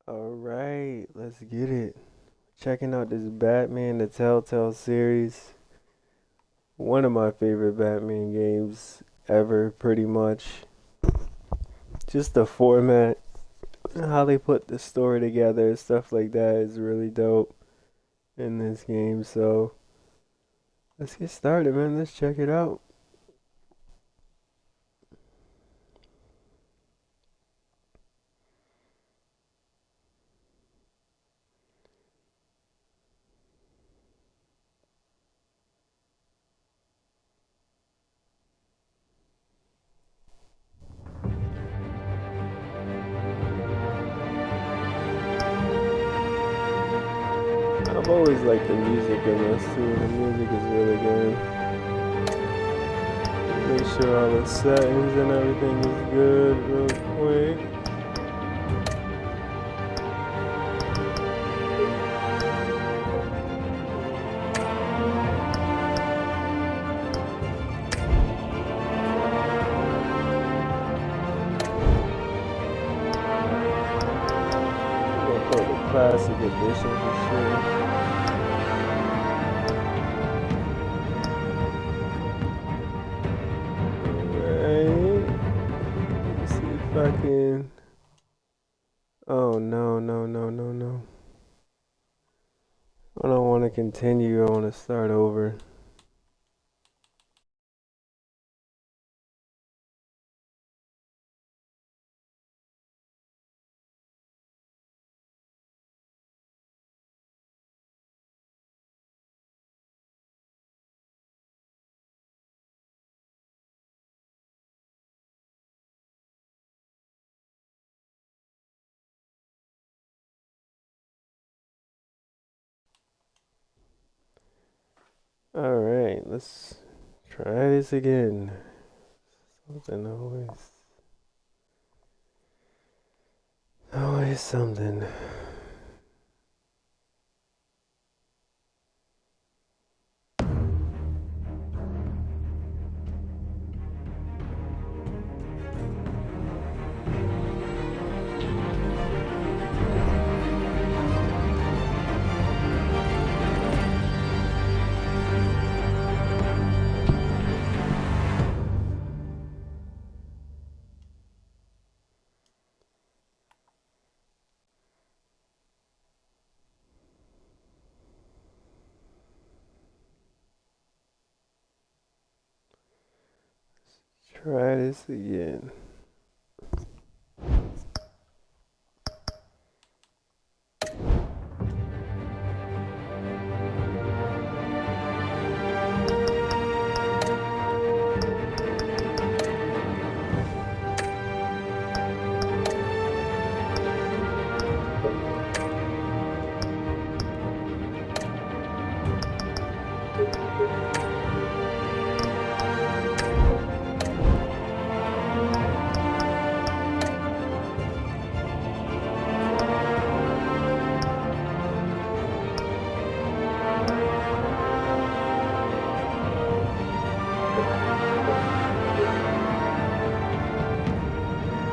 Alright, let's get it. Checking out this Batman, the Telltale series. One of my favorite Batman games ever, pretty much. Just the format, how they put the story together, stuff like that is really dope in this game. So, let's get started, man. Let's check it out. I've always liked the music in this too. The music is really good. Make sure all the settings and everything is good real quick. We'll put the classic edition for sure. Alright. Let's see if I can. Oh no, no, no, no, no. I don't want to continue. I want to start over. Alright, let's try this again. Something always something. Try this again.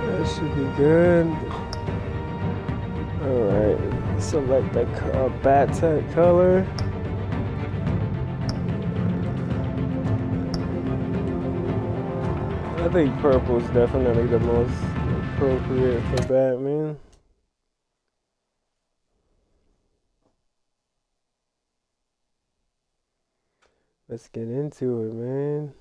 That should be good. Alright, select the bat tech color. I think purple is definitely the most appropriate for Batman. Let's get into it, man.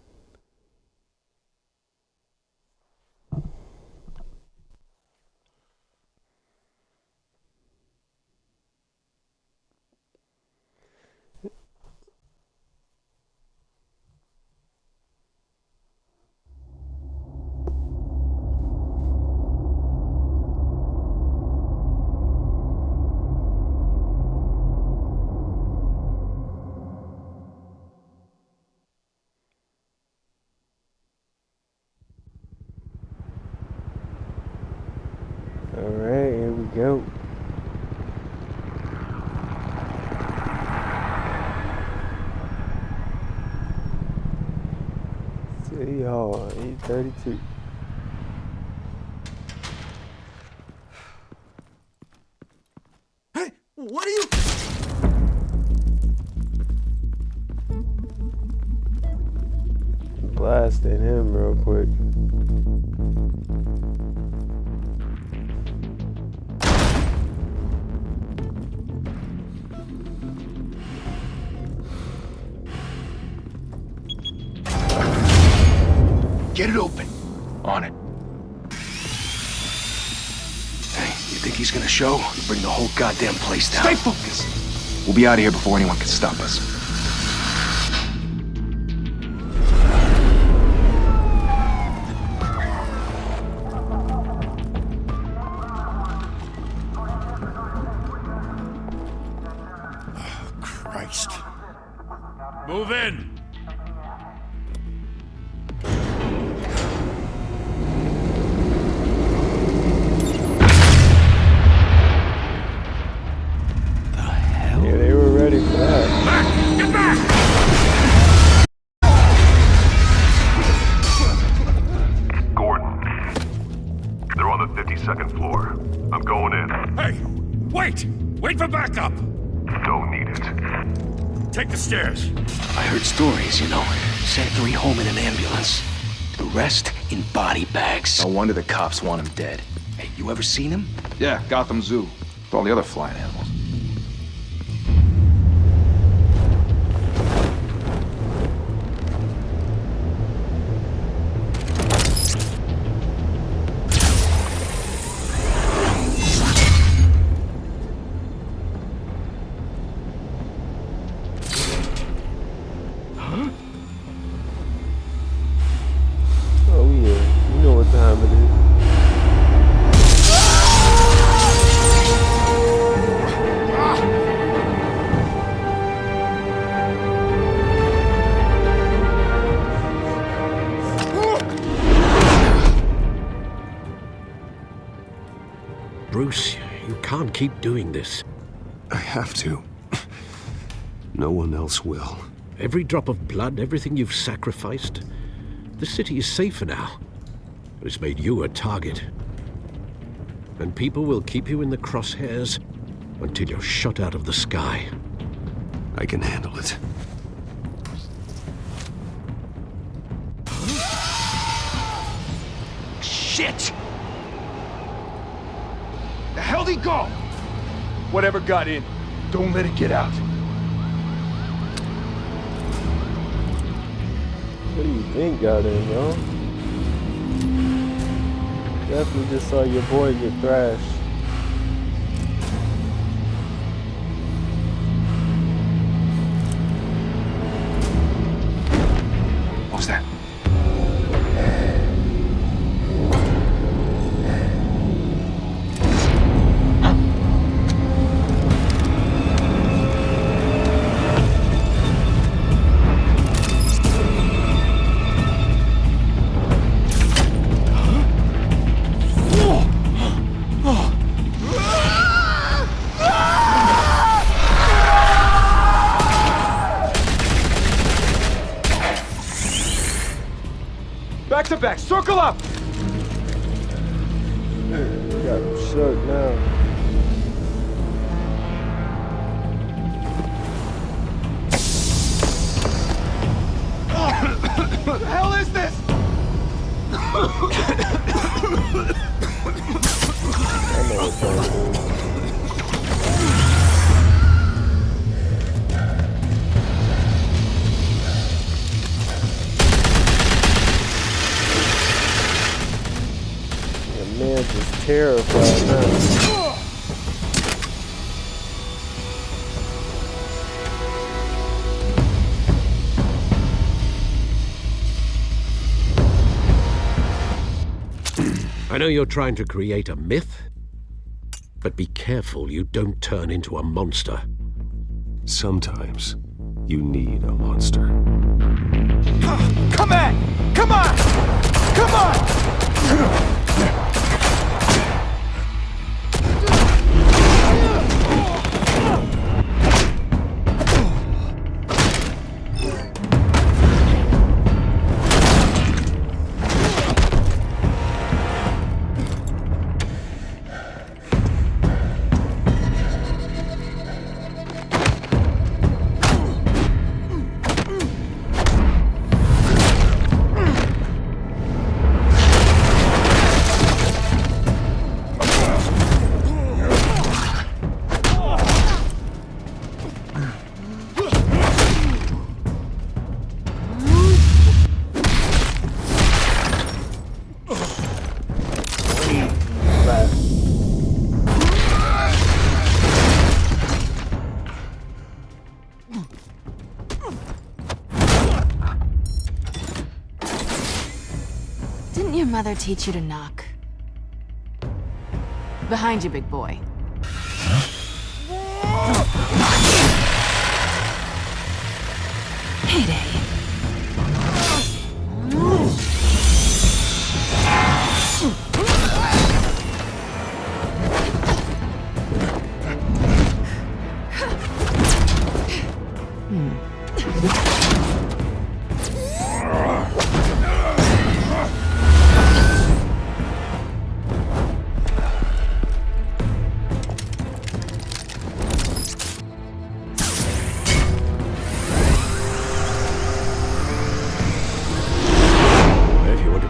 Alright, here we go. City Hall, 8:32. 32. What are you... Blasting him real quick. Get it open. On it. Hey, you think he's gonna show? We'll bring the whole goddamn place down. Stay focused! We'll be out of here before anyone can stop us. Oh, Christ. Move in! Yeah, they were ready for that. Back! Get back! Gordon. They're on the 52nd floor. I'm going in. Hey! Wait! Wait for backup! Don't need it. Take the stairs. I heard stories, you know. Sent 3 home in an ambulance. The rest in body bags. No wonder the cops want him dead. Hey, you ever seen him? Yeah, Gotham Zoo. With all the other flying animals. Oh yeah, you know what time it is. Bruce, you can't keep doing this. I have to. No one else will. Every drop of blood, everything you've sacrificed. The city is safer now. It's made you a target. And people will keep you in the crosshairs until you're shot out of the sky. I can handle it. Shit! The hell'd he go? Whatever got in, don't let it get out. What do you think got in, yo? Definitely just saw your boy get thrashed. What was that? Back to back, circle up! Got him shook now. What the hell is this? I know what's going on. Man, just terrified now. I know you're trying to create a myth, but be careful you don't turn into a monster. Sometimes you need a monster. Come on! Come on! Come on! mother teach you to knock? Behind you, big boy. Heyday.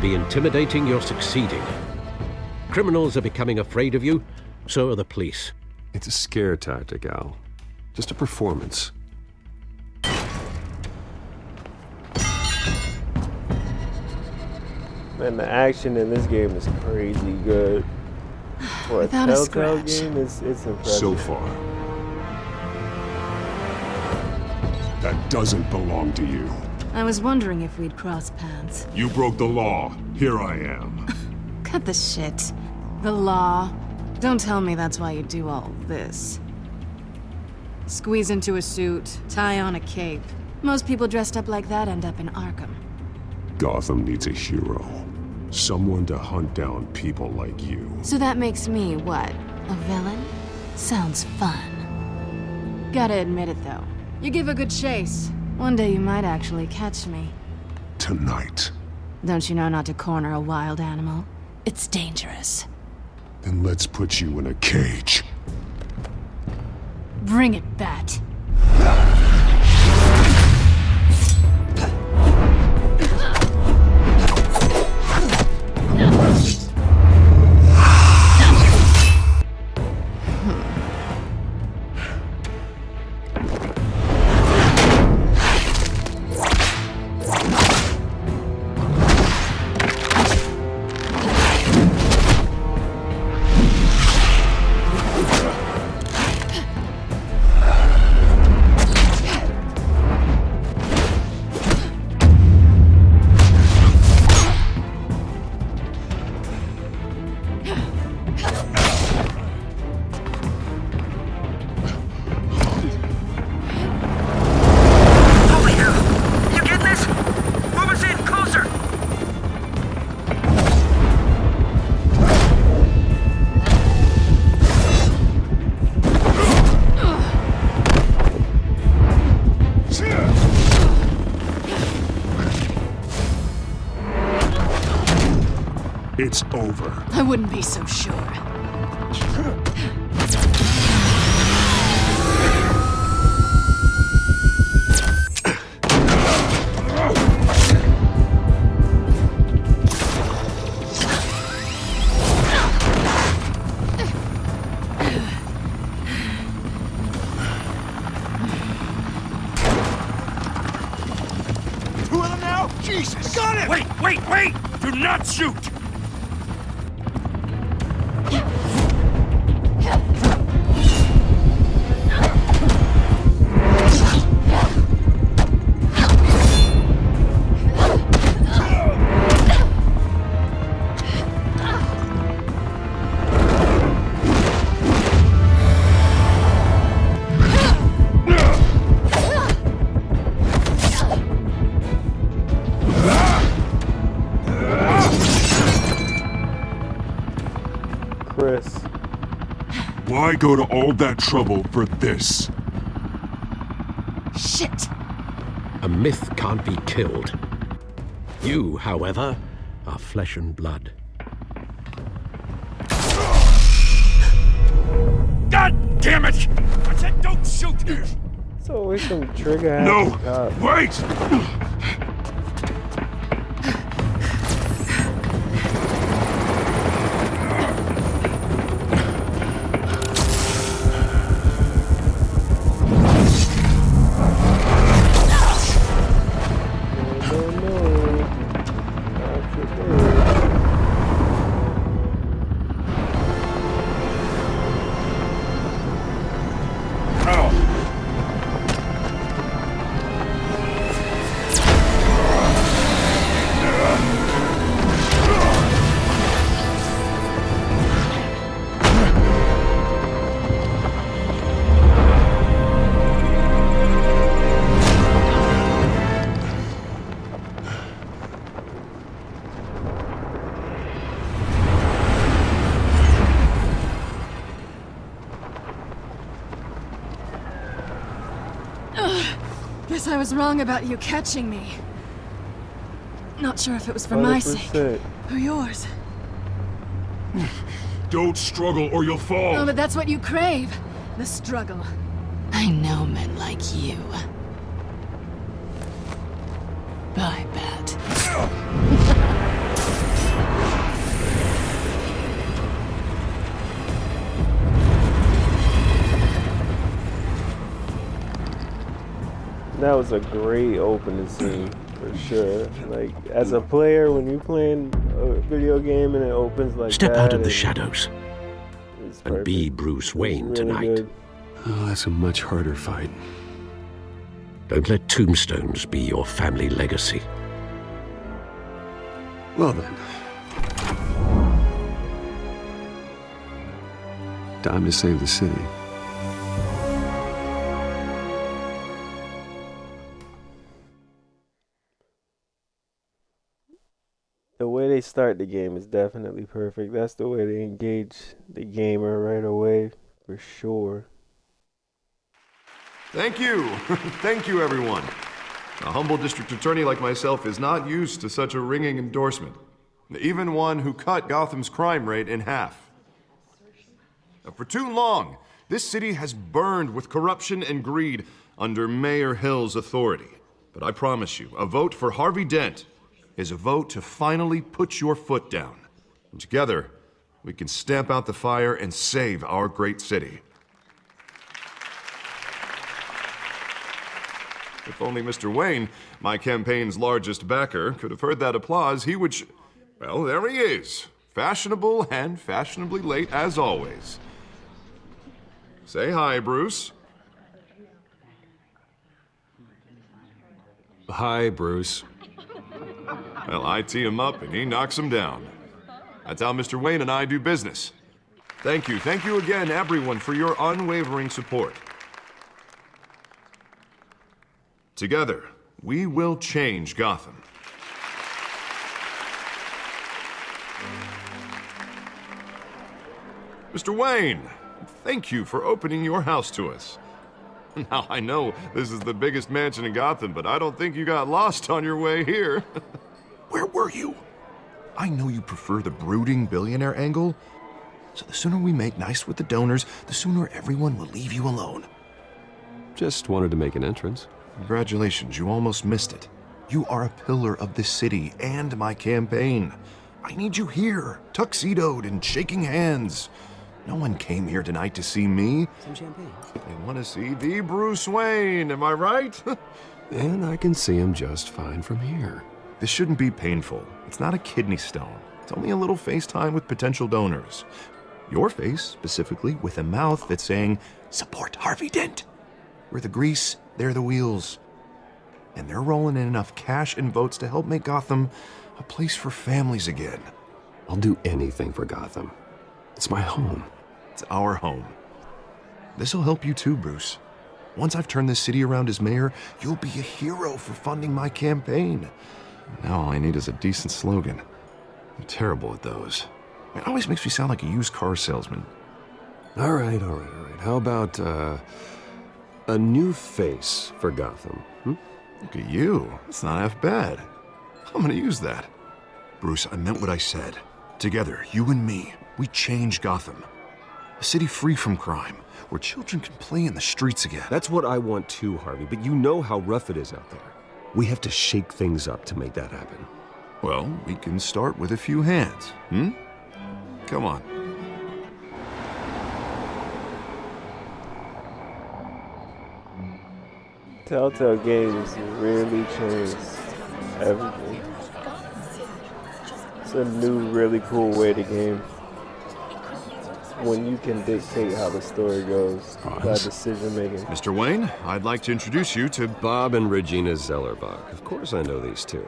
Intimidating, you're succeeding. Criminals are becoming afraid of you, so are the police. It's a scare tactic, Al. Just a performance. Man, the action in this game is crazy good. For a Without a Telltale scratch. game, it's impressive. So far. That doesn't belong to you. I was wondering if we'd cross paths. You broke the law. Here I am. Cut the shit. The law. Don't tell me that's why you do all this. Squeeze into a suit, tie on a cape. Most people dressed up like that end up in Arkham. Gotham needs a hero. Someone to hunt down people like you. So that makes me, what, a villain? Sounds fun. Gotta admit it, though. You give a good chase. One day you might actually catch me. Tonight. Don't you know not to corner a wild animal? It's dangerous. Then let's put you in a cage. Bring it, Bat. It's over. I wouldn't be so sure. Two of them now? Jesus! Got it! Wait! Do not shoot! Chris. Why go to all that trouble for this? Shit! A myth can't be killed. You, however, are flesh and blood. God damn it! I said don't shoot! It's always some trigger No! cop. Wait! Guess I was wrong about you catching me. Not sure if it was for my sake 100%. or yours. Don't struggle or you'll fall. Oh, but that's what you crave. The struggle. I know men like you. I bet. That was a great opening scene, for sure. Like, as a player, when you're playing a video game and it opens like Step that... out of the and shadows it's and be perfect. Bruce It's Wayne really tonight. good. Oh, that's a much harder fight. Don't let tombstones be your family legacy. Well then. Time to save the city. The way they start the game is definitely perfect. That's the way they engage the gamer right away, for sure. Thank you. Thank you, everyone. A humble district attorney like myself is not used to such a ringing endorsement. Even one who cut Gotham's crime rate in half. For too long, this city has burned with corruption and greed under Mayor Hill's authority. But I promise you, a vote for Harvey Dent is a vote to finally put your foot down. And together, we can stamp out the fire and save our great city. If only Mr. Wayne, my campaign's largest backer, could have heard that applause, he would well, there he is. Fashionable and fashionably late as always. Say hi, Bruce. Hi, Bruce. Well, I tee him up and he knocks him down. That's how Mr. Wayne and I do business. Thank you again, everyone, for your unwavering support. Together, we will change Gotham. Mr. Wayne, thank you for opening your house to us. Now, I know this is the biggest mansion in Gotham, but I don't think you got lost on your way here. Where were you? I know you prefer the brooding billionaire angle, so the sooner we make nice with the donors, the sooner everyone will leave you alone. Just wanted to make an entrance. Congratulations, you almost missed it. You are a pillar of this city and my campaign. I need you here, tuxedoed and shaking hands. No one came here tonight to see me. Some champagne. They want to see the Bruce Wayne, am I right? And I can see him just fine from here. This shouldn't be painful. It's not a kidney stone. It's only a little FaceTime with potential donors. Your face, specifically, with a mouth that's saying, support Harvey Dent. We're the grease, they're the wheels. And they're rolling in enough cash and votes to help make Gotham a place for families again. I'll do anything for Gotham. It's my home. It's our home. This'll help you too, Bruce. Once I've turned this city around as mayor, you'll be a hero for funding my campaign. Now all I need is a decent slogan. I'm terrible at those. It always makes me sound like a used car salesman. All right. How about, a new face for Gotham? Look at you. That's not half bad. I'm gonna use that. Bruce, I meant what I said. Together, you and me, we change Gotham. A city free from crime, where children can play in the streets again. That's what I want too, Harvey, but you know how rough it is out there. We have to shake things up to make that happen. Well, we can start with a few hands, Come on. Telltale games really changed everything. It's a new, really cool way to game. When you can dictate how the story goes by decision making. Mr. Wayne, I'd like to introduce you to Bob and Regina Zellerbach. Of course I know these two.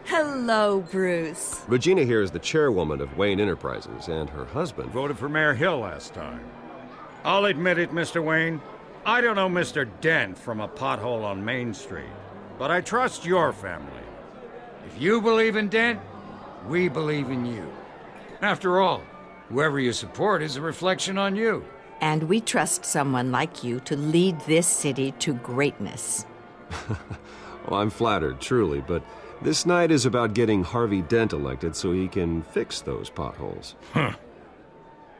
Hello, Bruce. Regina here is the chairwoman of Wayne Enterprises, and her husband... Voted for Mayor Hill last time. I'll admit it, Mr. Wayne. I don't know Mr. Dent from a pothole on Main Street, but I trust your family. If you believe in Dent, we believe in you. After all, whoever you support is a reflection on you. And we trust someone like you to lead this city to greatness. Well, I'm flattered, truly, but this night is about getting Harvey Dent elected so he can fix those potholes.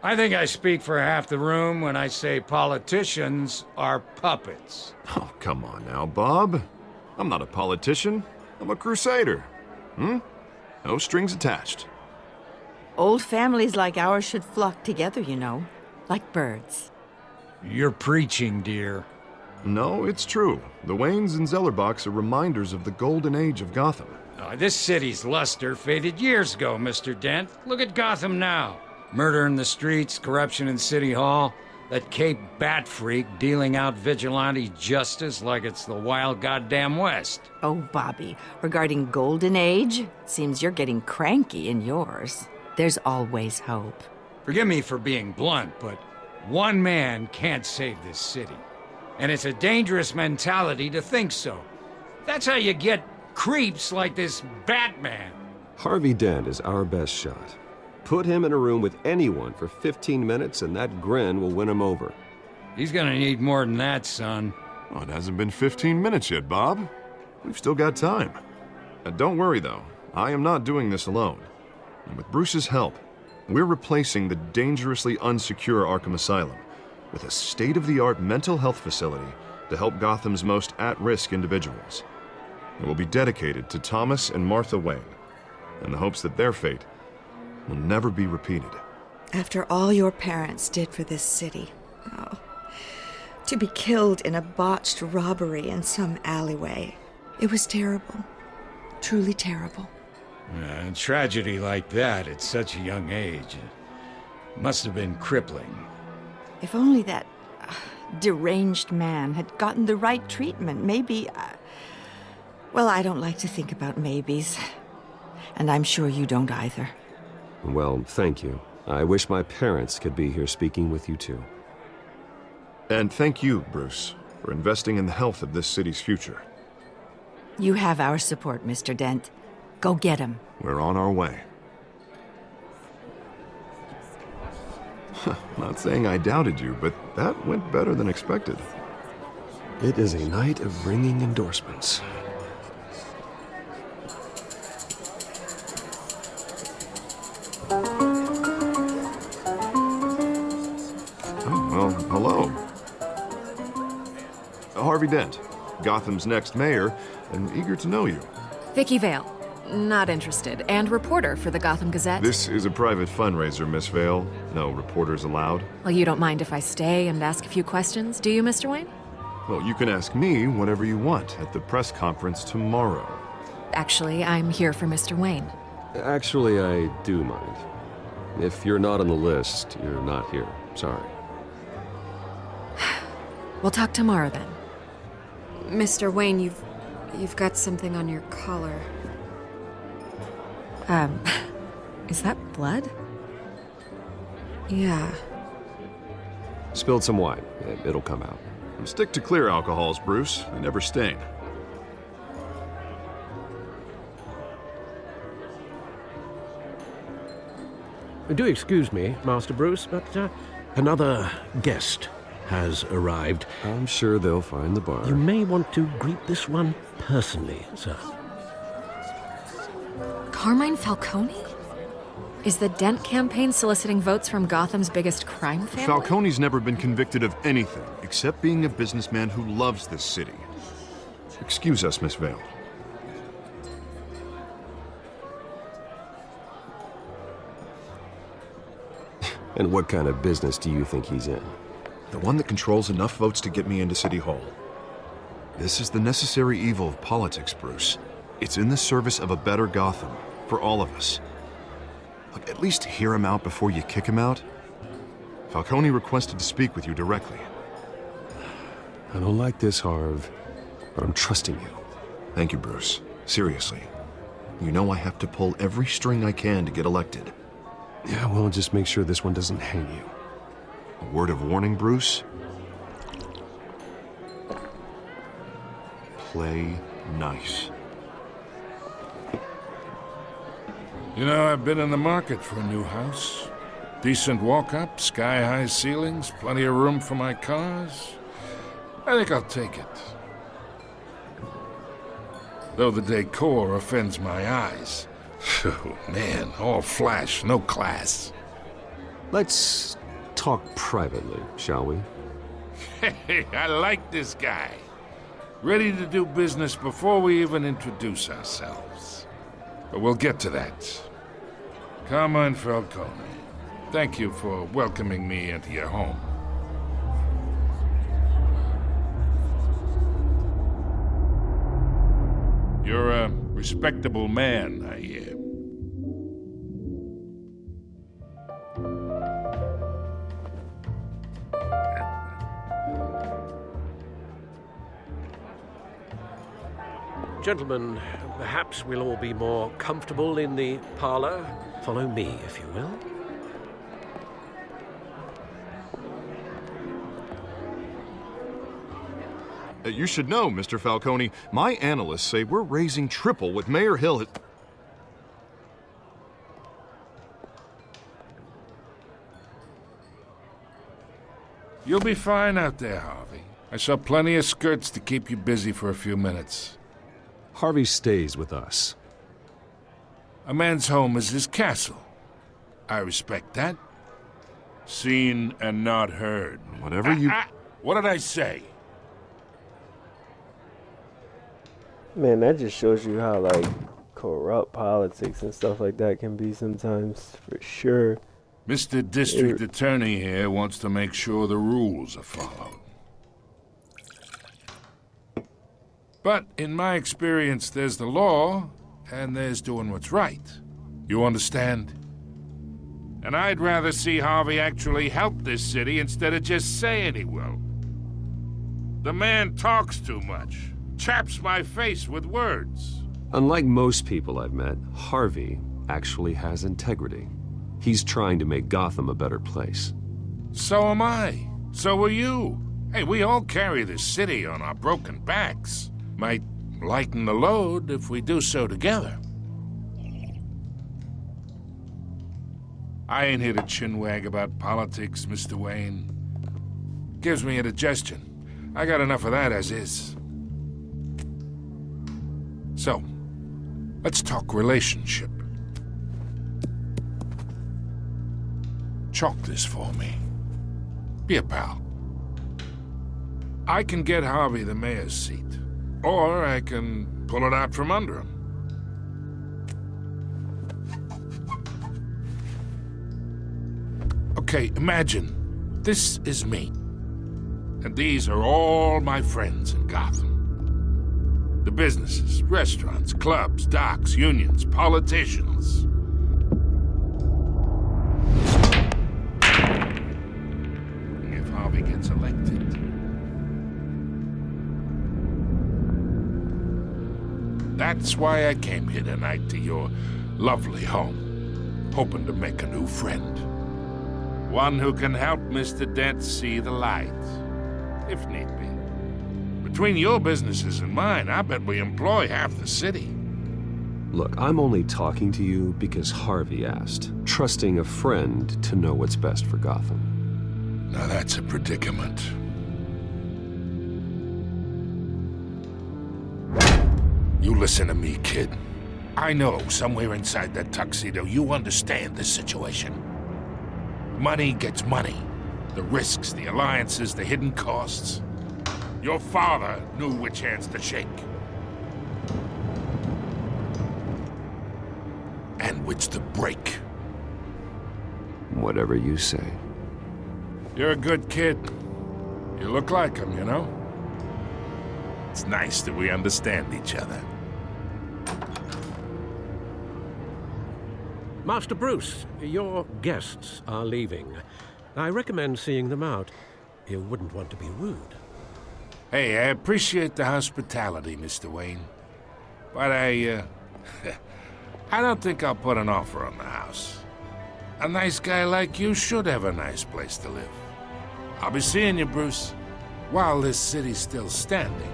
I think I speak for half the room when I say politicians are puppets. Oh, come on now, Bob. I'm not a politician. I'm a crusader. No strings attached. Old families like ours should flock together, you know, like birds. You're preaching, dear. No, it's true. The Waynes and Zellerbachs are reminders of the golden age of Gotham. This city's luster faded years ago, Mr. Dent. Look at Gotham now. Murder in the streets, corruption in City Hall, that Cape Bat freak dealing out vigilante justice like it's the wild goddamn West. Oh, Bobby, regarding Golden Age, seems you're getting cranky in yours. There's always hope. Forgive me for being blunt, but one man can't save this city. And it's a dangerous mentality to think so. That's how you get creeps like this Batman. Harvey Dent is our best shot. Put him in a room with anyone for 15 minutes and that grin will win him over. He's gonna need more than that, son. Oh, it hasn't been 15 minutes yet, Bob. We've still got time. Don't worry, though. I am not doing this alone. And with Bruce's help, we're replacing the dangerously unsecure Arkham Asylum with a state-of-the-art mental health facility to help Gotham's most at-risk individuals. It will be dedicated to Thomas and Martha Wayne, in the hopes that their fate will never be repeated. After all your parents did for this city, to be killed in a botched robbery in some alleyway, it was terrible. Truly terrible. A tragedy like that at such a young age must have been crippling. If only that deranged man had gotten the right treatment, maybe... well, I don't like to think about maybes. And I'm sure you don't either. Well, thank you. I wish my parents could be here speaking with you too. And thank you, Bruce, for investing in the health of this city's future. You have our support, Mr. Dent. Go get him. We're on our way. Not saying I doubted you, but that went better than expected. It is a night of ringing endorsements. Well, hello. Harvey Dent, Gotham's next mayor, and eager to know you. Vicky Vale. Not interested. And reporter for the Gotham Gazette. This is a private fundraiser, Miss Vale. No reporters allowed. Well, you don't mind if I stay and ask a few questions, do you, Mr. Wayne? Well, you can ask me whatever you want at the press conference tomorrow. Actually, I'm here for Mr. Wayne. Actually, I do mind. If you're not on the list, you're not here. Sorry. We'll talk tomorrow then. Mr. Wayne, you've got something on your collar. Is that blood? Yeah. Spilled some wine. It'll come out. Stick to clear alcohols, Bruce. They never stain. Do excuse me, Master Bruce, but another guest has arrived. I'm sure they'll find the bar. You may want to greet this one personally, sir. Carmine Falcone? Is the Dent campaign soliciting votes from Gotham's biggest crime family? Falcone's never been convicted of anything except being a businessman who loves this city. Excuse us, Miss Vale. And what kind of business do you think he's in? The one that controls enough votes to get me into City Hall. This is the necessary evil of politics, Bruce. It's in the service of a better Gotham, for all of us. Look, at least hear him out before you kick him out. Falcone requested to speak with you directly. I don't like this, Harv, but I'm trusting you. Thank you, Bruce. Seriously. You know I have to pull every string I can to get elected. Yeah, well, just make sure this one doesn't hang you. A word of warning, Bruce? Play nice. You know, I've been in the market for a new house. Decent walk-up, sky-high ceilings, plenty of room for my cars. I think I'll take it. though the decor offends my eyes. Oh, man, all flash, no class. Let's talk privately, shall we? Hey, I like this guy. Ready to do business before we even introduce ourselves. But we'll get to that. Carmine Falcone, thank you for welcoming me into your home. You're a respectable man, I hear. Gentlemen, perhaps we'll all be more comfortable in the parlor. Follow me, if you will. You should know, Mr. Falcone, my analysts say we're raising triple with Mayor Hill. You'll be fine out there, Harvey. I saw plenty of skirts to keep you busy for a few minutes. Harvey stays with us. A man's home is his castle. I respect that. Seen and not heard. Whatever you... What did I say? Man, that just shows you how, like, corrupt politics and stuff like that can be sometimes, for sure. Mr. District Attorney here wants to make sure the rules are followed. But in my experience, there's the law, and there's doing what's right. You understand? And I'd rather see Harvey actually help this city instead of just saying he will. The man talks too much, chaps my face with words. Unlike most people I've met, Harvey actually has integrity. He's trying to make Gotham a better place. So am I. So are you. Hey, we all carry this city on our broken backs. Might lighten the load if we do so together. I ain't here to chinwag about politics, Mr. Wayne. Gives me indigestion. I got enough of that as is. So, let's talk relationship. Chalk this for me. Be a pal. I can get Harvey the mayor's seat. Or I can pull it out from under him. Okay, imagine this is me. And these are all my friends in Gotham. The businesses, restaurants, clubs, docks, unions, politicians. If Harvey gets elected, that's why I came here tonight to your lovely home, hoping to make a new friend. One who can help Mr. Dent see the light, if need be. Between your businesses and mine, I bet we employ half the city. Look, I'm only talking to you because Harvey asked, trusting a friend to know what's best for Gotham. Now that's a predicament. You listen to me, kid. I know somewhere inside that tuxedo you understand this situation. Money gets money. The risks, the alliances, the hidden costs. Your father knew which hands to shake. And which to break. Whatever you say. You're a good kid. You look like him, you know? It's nice that we understand each other. Master Bruce, your guests are leaving. I recommend seeing them out. You wouldn't want to be rude. Hey, I appreciate the hospitality, Mr. Wayne. But I don't think I'll put an offer on the house. A nice guy like you should have a nice place to live. I'll be seeing you, Bruce, while this city's still standing.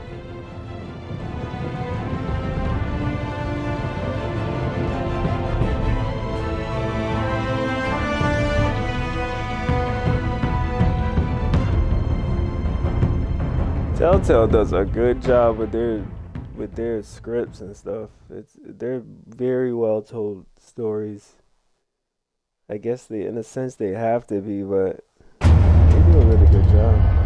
Telltale does a good job with their with their scripts and stuff. They're very well told stories. I guess in a sense they have to be, but they do a really good job.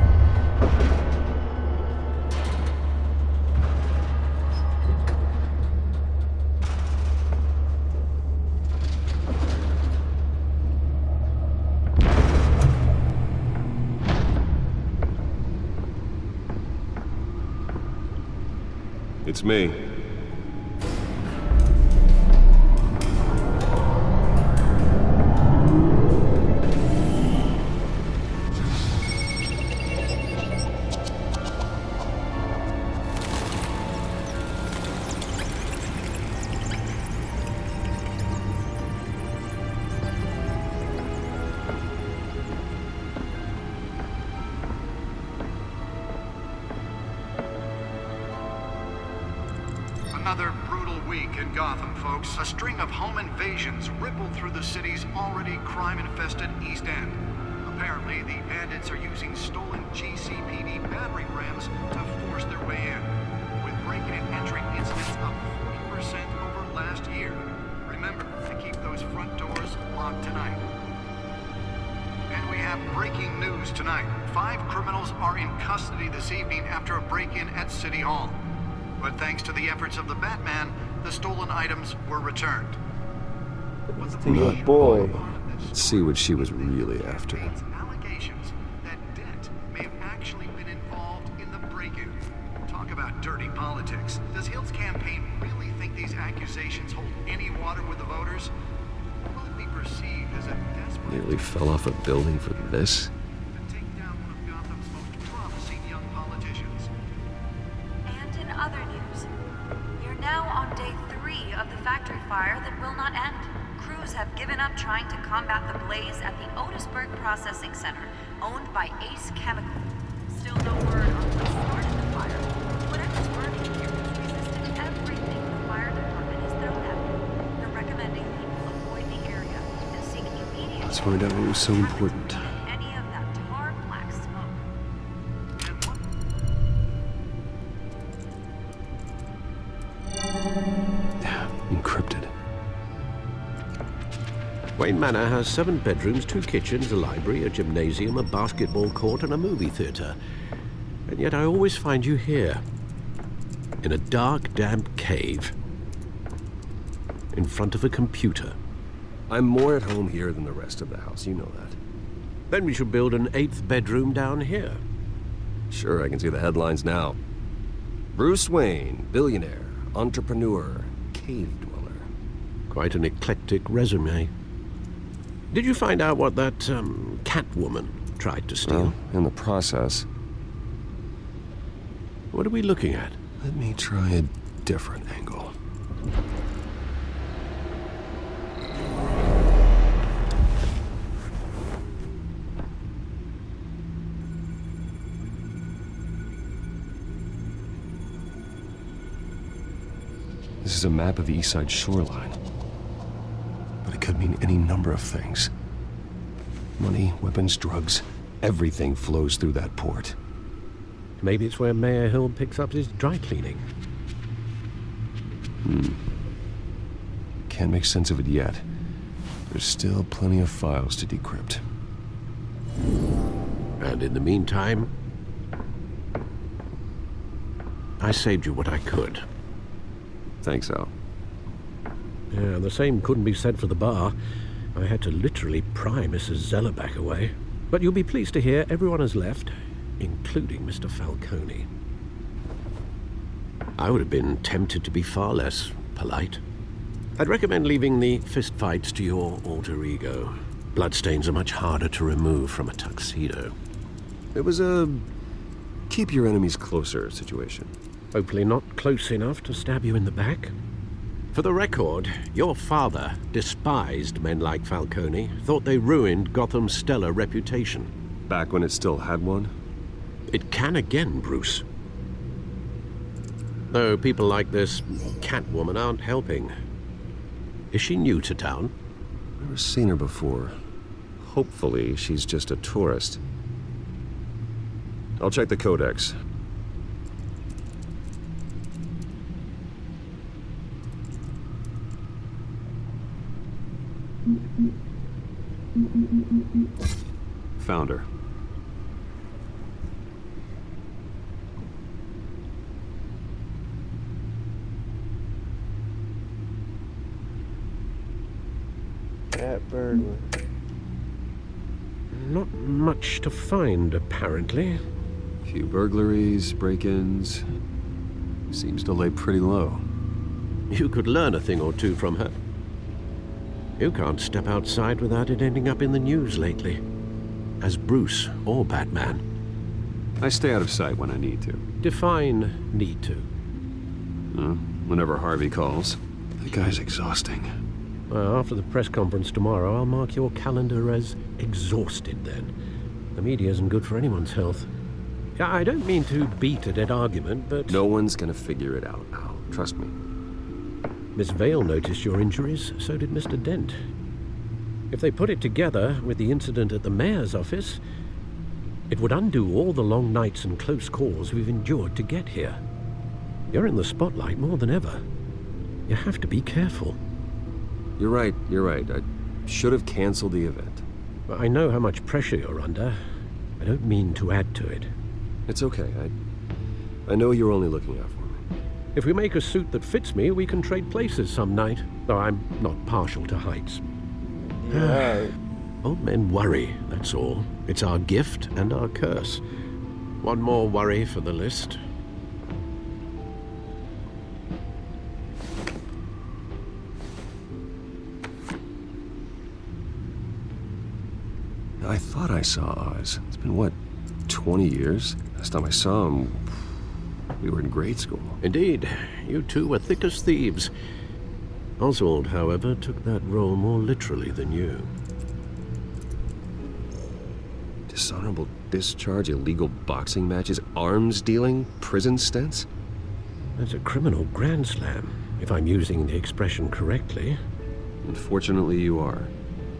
It's me. Another brutal week in Gotham, folks. A string of home invasions rippled through the city's already crime-infested East End. Apparently, the bandits are using stolen GCPD battering rams to force their way in, with break-in and entry incidents up 40% over last year. Remember to keep those front doors locked tonight. And we have breaking news tonight. 5 criminals are in custody this evening after a break-in at City Hall. But thanks to the efforts of the Batman, the stolen items were returned. To your boy. Let's see what she was really after. Allegations that Dent may have actually been involved in the break-in. Talk about dirty politics. Does Hill's campaign really think these accusations hold any water with the voters? Or will it be perceived as a desperate... Nearly fell off a building for this? ...to take down one of Gotham's most promising young politicians? And in other news, you're now on day 3 of the factory fire that will not end. Crews have given up trying to combat the blaze at the Otisburg Processing Center, owned by Ace Chemical. Still no word on what started the fire. Whatever's burning here has resisted everything the fire department has thrown at it. They're recommending people avoid the area and seek immediate... Let's find out what was so important. ...any of that tar black smoke. Encrypted. Wayne Manor has 7 bedrooms, 2 kitchens, a library, a gymnasium, a basketball court, and a movie theater. And yet I always find you here, in a dark, damp cave, in front of a computer. I'm more at home here than the rest of the house, you know that. Then we should build an 8th bedroom down here. Sure, I can see the headlines now. Bruce Wayne, billionaire, entrepreneur, cave dweller. Quite an eclectic resume. Did you find out what that, Catwoman tried to steal? Well, in the process. What are we looking at? Let me try a different angle. This is a map of the East Side shoreline. But it could mean any number of things. Money, weapons, drugs, everything flows through that port. Maybe it's where Mayor Hill picks up his dry cleaning. Can't make sense of it yet. There's still plenty of files to decrypt. And in the meantime, I saved you what I could. Thanks, Al. Yeah, the same couldn't be said for the bar. I had to literally pry Mrs. Zellerback away. But you'll be pleased to hear everyone has left, including Mr. Falcone. I would have been tempted to be far less polite. I'd recommend leaving the fistfights to your alter ego. Bloodstains are much harder to remove from a tuxedo. It was a keep your enemies closer situation. Hopefully not close enough to stab you in the back. For the record, your father despised men like Falcone, thought they ruined Gotham's stellar reputation. Back when it still had one? It can again, Bruce. Though people like this Catwoman aren't helping. Is she new to town? Never seen her before. Hopefully, she's just a tourist. I'll check the codex. Found her. That burglar. Not much to find, apparently. Few burglaries, break-ins. Seems to lay pretty low. You could learn a thing or two from her. You can't step outside without it ending up in the news lately. As Bruce or Batman. I stay out of sight when I need to. Define need to. Whenever Harvey calls. That guy's exhausting. Well, after the press conference tomorrow, I'll mark your calendar as exhausted then. The media isn't good for anyone's health. I don't mean to beat a dead argument, but... No one's gonna figure it out now. Trust me. Miss Vale noticed your injuries, so did Mr. Dent. If they put it together with the incident at the mayor's office, it would undo all the long nights and close calls we've endured to get here. You're in the spotlight more than ever. You have to be careful. You're right. I should have canceled the event. I know how much pressure you're under. I don't mean to add to it. It's okay. I know you're only looking out for me. If we make a suit that fits me, we can trade places some night. Though I'm not partial to heights. Yeah. Old men worry, that's all. It's our gift and our curse. One more worry for the list. I thought I saw Oz. It's been, what, 20 years? Last time I saw him, we were in grade school. Indeed. You two were thick as thieves. Oswald, however, took that role more literally than you. Dishonorable discharge, illegal boxing matches, arms dealing, prison stints? That's a criminal grand slam, if I'm using the expression correctly. Unfortunately, you are.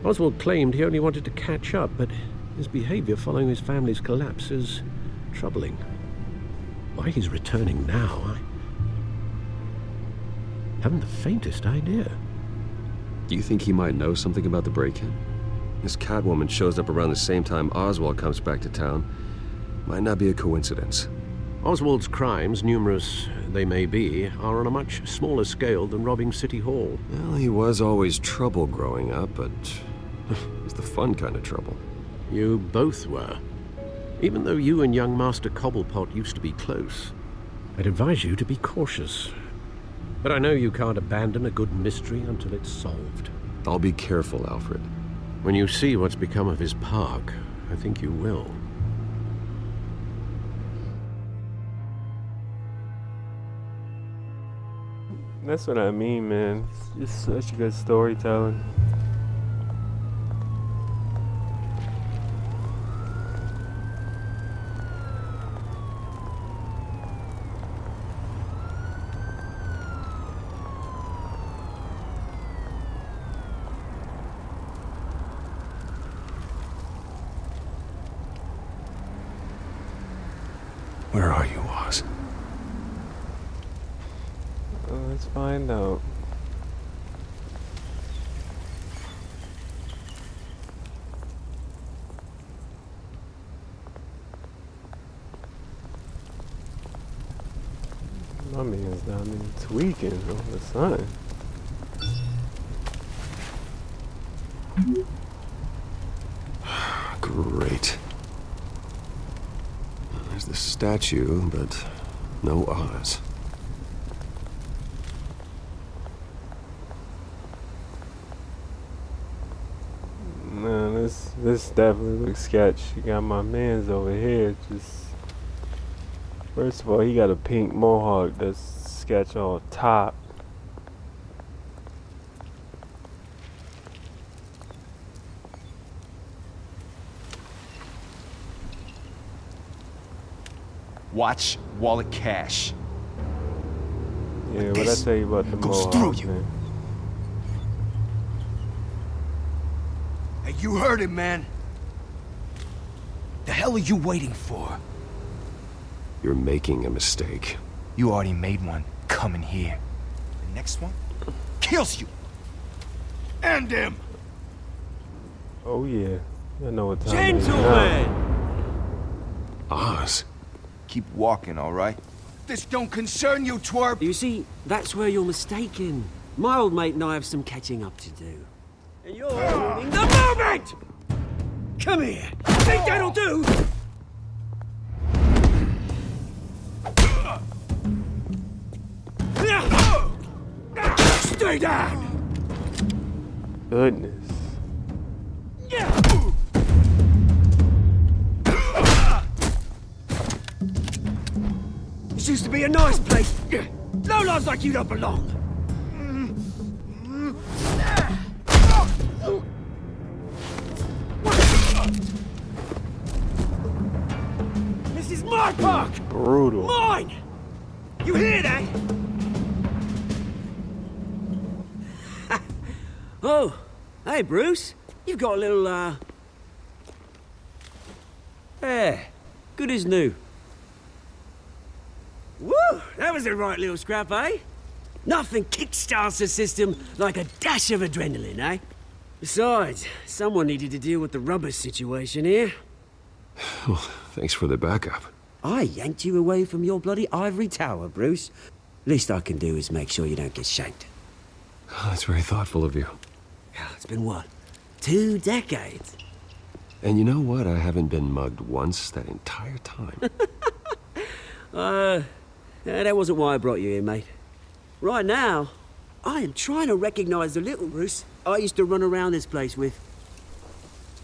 Oswald claimed he only wanted to catch up, but his behavior following his family's collapse is troubling. Why he's returning now, I haven't the faintest idea. Do you think he might know something about the break-in? This Catwoman shows up around the same time Oswald comes back to town. Might not be a coincidence. Oswald's crimes, numerous they may be, are on a much smaller scale than robbing City Hall. Well, he was always trouble growing up, but it's the fun kind of trouble. You both were. Even though you and young Master Cobblepot used to be close, I'd advise you to be cautious. But I know you can't abandon a good mystery until it's solved. I'll be careful, Alfred. When you see what's become of his park, I think you will. That's what I mean, man. It's just such good storytelling. Where are you, Oz? Let's find out. My man's down there tweaking on the sun. Great. There's the statue, but no Oz. Man, this definitely looks sketch. You got my man's over here. Just first of all, he got a pink mohawk that's sketch on top. Watch wallet cash. Yeah, what I tell you about the goes mohawk, through you. man? Hey, you heard it, man. The hell are you waiting for? You're making a mistake. You already made one coming here. The next one kills you. And him. Oh yeah, I know what time it is now. Gentlemen! Oz. Keep walking, all right? This don't concern you, twerp! You see, that's where you're mistaken. My old mate and I have some catching up to do. And you're ruining the moment! Come here! Think that'll do? Stay down! Goodness. This used to be a nice place. No lives like you don't belong. This is my park! Brutal. Mine! You hear that? Oh, hey, Bruce. You've got a little, There. Good as new. Woo! That was a right little scrap, eh? Nothing kickstarts the system like a dash of adrenaline, eh? Besides, someone needed to deal with the rubber situation here. Well, thanks for the backup. I yanked you away from your bloody ivory tower, Bruce. Least I can do is make sure you don't get shanked. Oh, that's very thoughtful of you. It's been what? 2 decades? And you know what? I haven't been mugged once that entire time. That wasn't why I brought you here, mate. Right now, I am trying to recognize the little Bruce I used to run around this place with.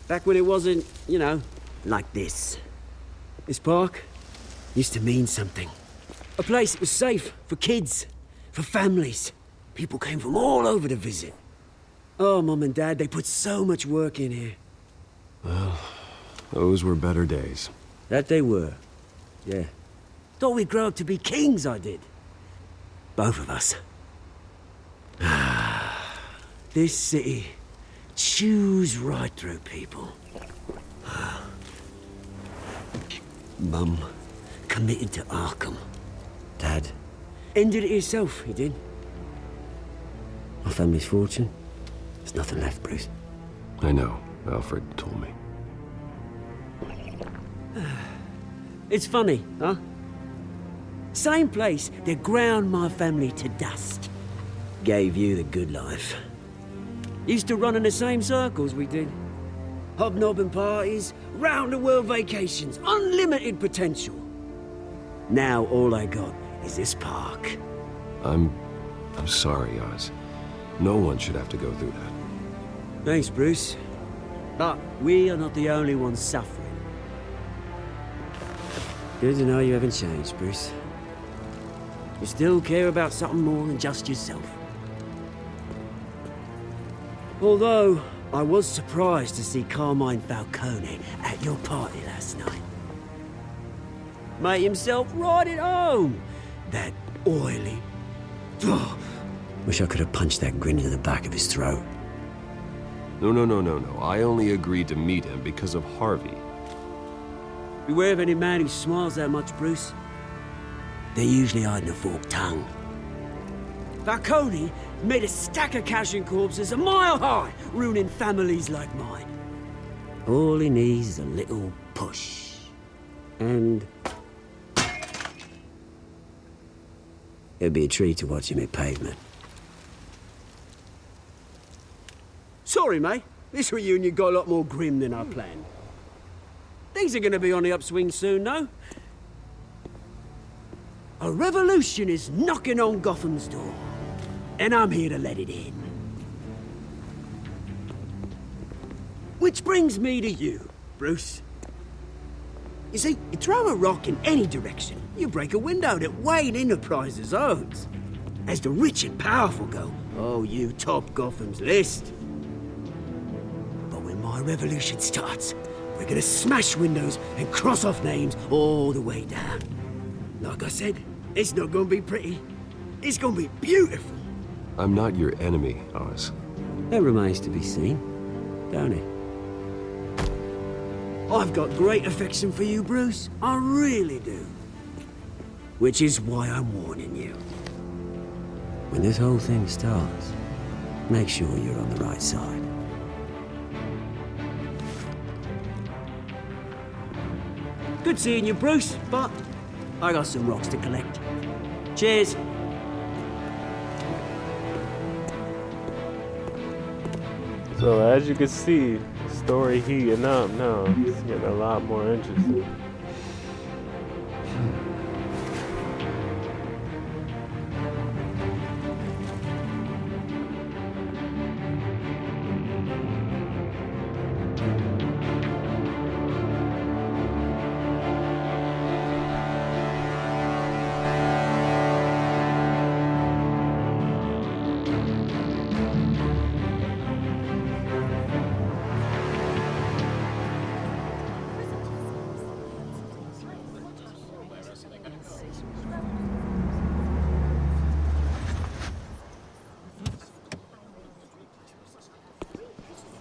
Back when it wasn't, you know, like this. This park used to mean something. A place that was safe for kids, for families. People came from all over to visit. Oh, Mum and Dad, they put so much work in here. Well, those were better days. That they were, yeah. Thought we'd grow up to be kings, I did. Both of us. This city chews right through people. Mum committed to Arkham. Dad ended it himself, he did. My family's fortune. There's nothing left, Bruce. I know. Alfred told me. It's funny, huh? Same place that ground my family to dust. Gave you the good life. Used to run in the same circles we did. Hobnobbing parties, round-the-world vacations, unlimited potential. Now all I got is this park. I'm sorry, Oz. No one should have to go through that. Thanks, Bruce. But we are not the only ones suffering. Good to know you haven't changed, Bruce. You still care about something more than just yourself. Although, I was surprised to see Carmine Falcone at your party last night. Made himself right at home. That oily... Oh, wish I could have punched that grin into the back of his throat. No. I only agreed to meet him because of Harvey. Beware of any man who smiles that much, Bruce. They're usually hiding a forked tongue. Falcone made a stack of cash and corpses a mile high, ruining families like mine. All he needs is a little push. And... it'd be a treat to watch him hit pavement. Sorry, mate. This reunion got a lot more grim than I planned. Things are gonna be on the upswing soon, though. A revolution is knocking on Gotham's door. And I'm here to let it in. Which brings me to you, Bruce. You see, you throw a rock in any direction, you break a window that Wayne Enterprises owns. As the rich and powerful go, oh, you top Gotham's list. But when my revolution starts, we're gonna smash windows and cross off names all the way down. Like I said, it's not gonna be pretty. It's gonna be beautiful. I'm not your enemy, Oz. That remains to be seen, don't it? I've got great affection for you, Bruce. I really do. Which is why I'm warning you. When this whole thing starts, make sure you're on the right side. Good seeing you, Bruce, but I got some rocks to collect. Cheers. So as you can see, the story heating up now. It's getting a lot more interesting.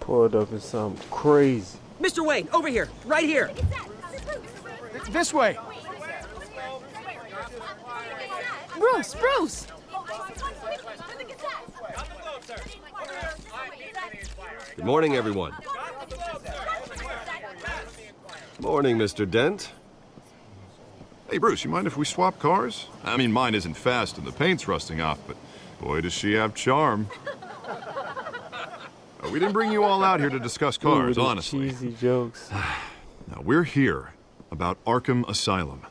Pulled up in something crazy. Mr. Wayne, over here, right here. This way. Bruce, Bruce! Good morning, everyone. Morning, Mr. Dent. Hey, Bruce, you mind if we swap cars? I mean, mine isn't fast and the paint's rusting off, but boy, does she have charm. We didn't bring you all out here to discuss cars, Ooh, honestly. Cheesy jokes. Now, we're here about Arkham Asylum.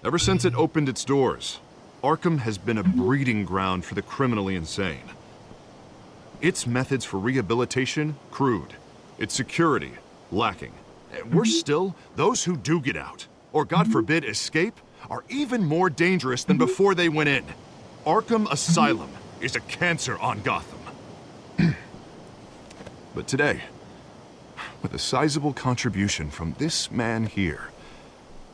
Ever since it opened its doors, Arkham has been a breeding ground for the criminally insane. Its methods for rehabilitation, crude. Its security, lacking. And worse still, those who do get out, or God forbid escape, are even more dangerous than before they went in. Arkham Asylum is a cancer on Gotham. But today, with a sizable contribution from this man here,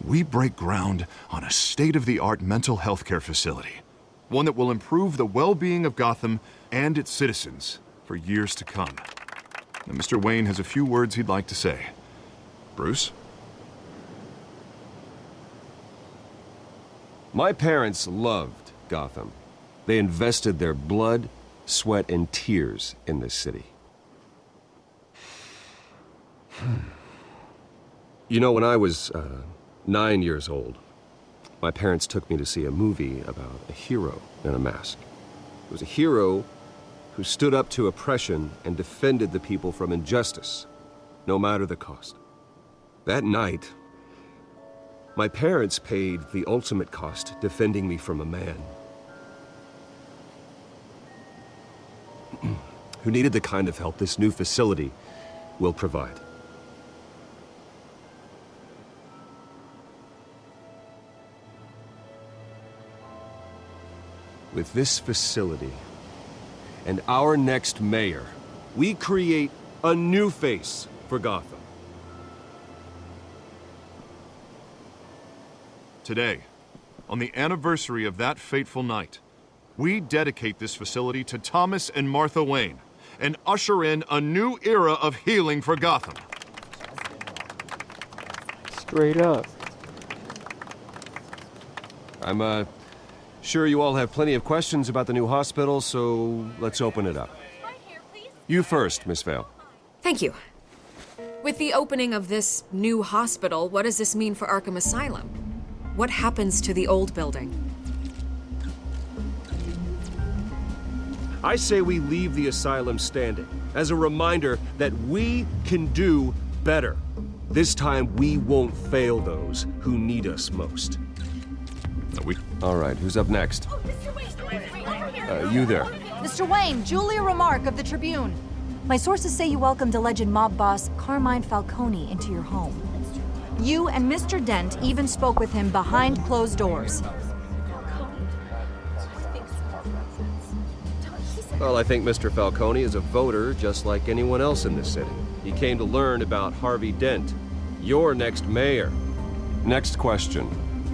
we break ground on a state-of-the-art mental health care facility. One that will improve the well-being of Gotham and its citizens for years to come. Now, Mr. Wayne has a few words he'd like to say. Bruce? My parents loved Gotham. They invested their blood, sweat, and tears in this city. You know, when I was 9 years old, my parents took me to see a movie about a hero in a mask. It was a hero who stood up to oppression and defended the people from injustice, no matter the cost. That night, my parents paid the ultimate cost defending me from a man who needed the kind of help this new facility will provide. With this facility and our next mayor, we create a new face for Gotham. Today, on the anniversary of that fateful night, we dedicate this facility to Thomas and Martha Wayne and usher in a new era of healing for Gotham. Straight up. I'm sure you all have plenty of questions about the new hospital, so let's open it up. You first, Miss Vale. Thank you. With the opening of this new hospital, what does this mean for Arkham Asylum? What happens to the old building? I say we leave the asylum standing as a reminder that we can do better. This time we won't fail those who need us most. All right, who's up next? You there. Mr. Wayne, Julia Remark of the Tribune. My sources say you welcomed alleged mob boss Carmine Falcone into your home. You and Mr. Dent even spoke with him behind closed doors. Well, I think Mr. Falcone is a voter just like anyone else in this city. He came to learn about Harvey Dent, your next mayor. Next question.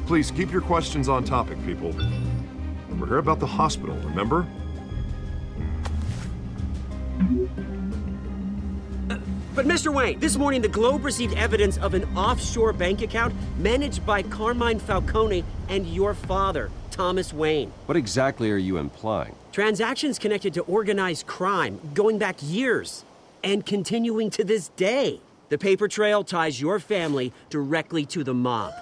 Please keep your questions on topic, people. We're here about the hospital, remember? But Mr. Wayne, this morning the Globe received evidence of an offshore bank account managed by Carmine Falcone and your father, Thomas Wayne. What exactly are you implying? Transactions connected to organized crime going back years and continuing to this day. The paper trail ties your family directly to the mob.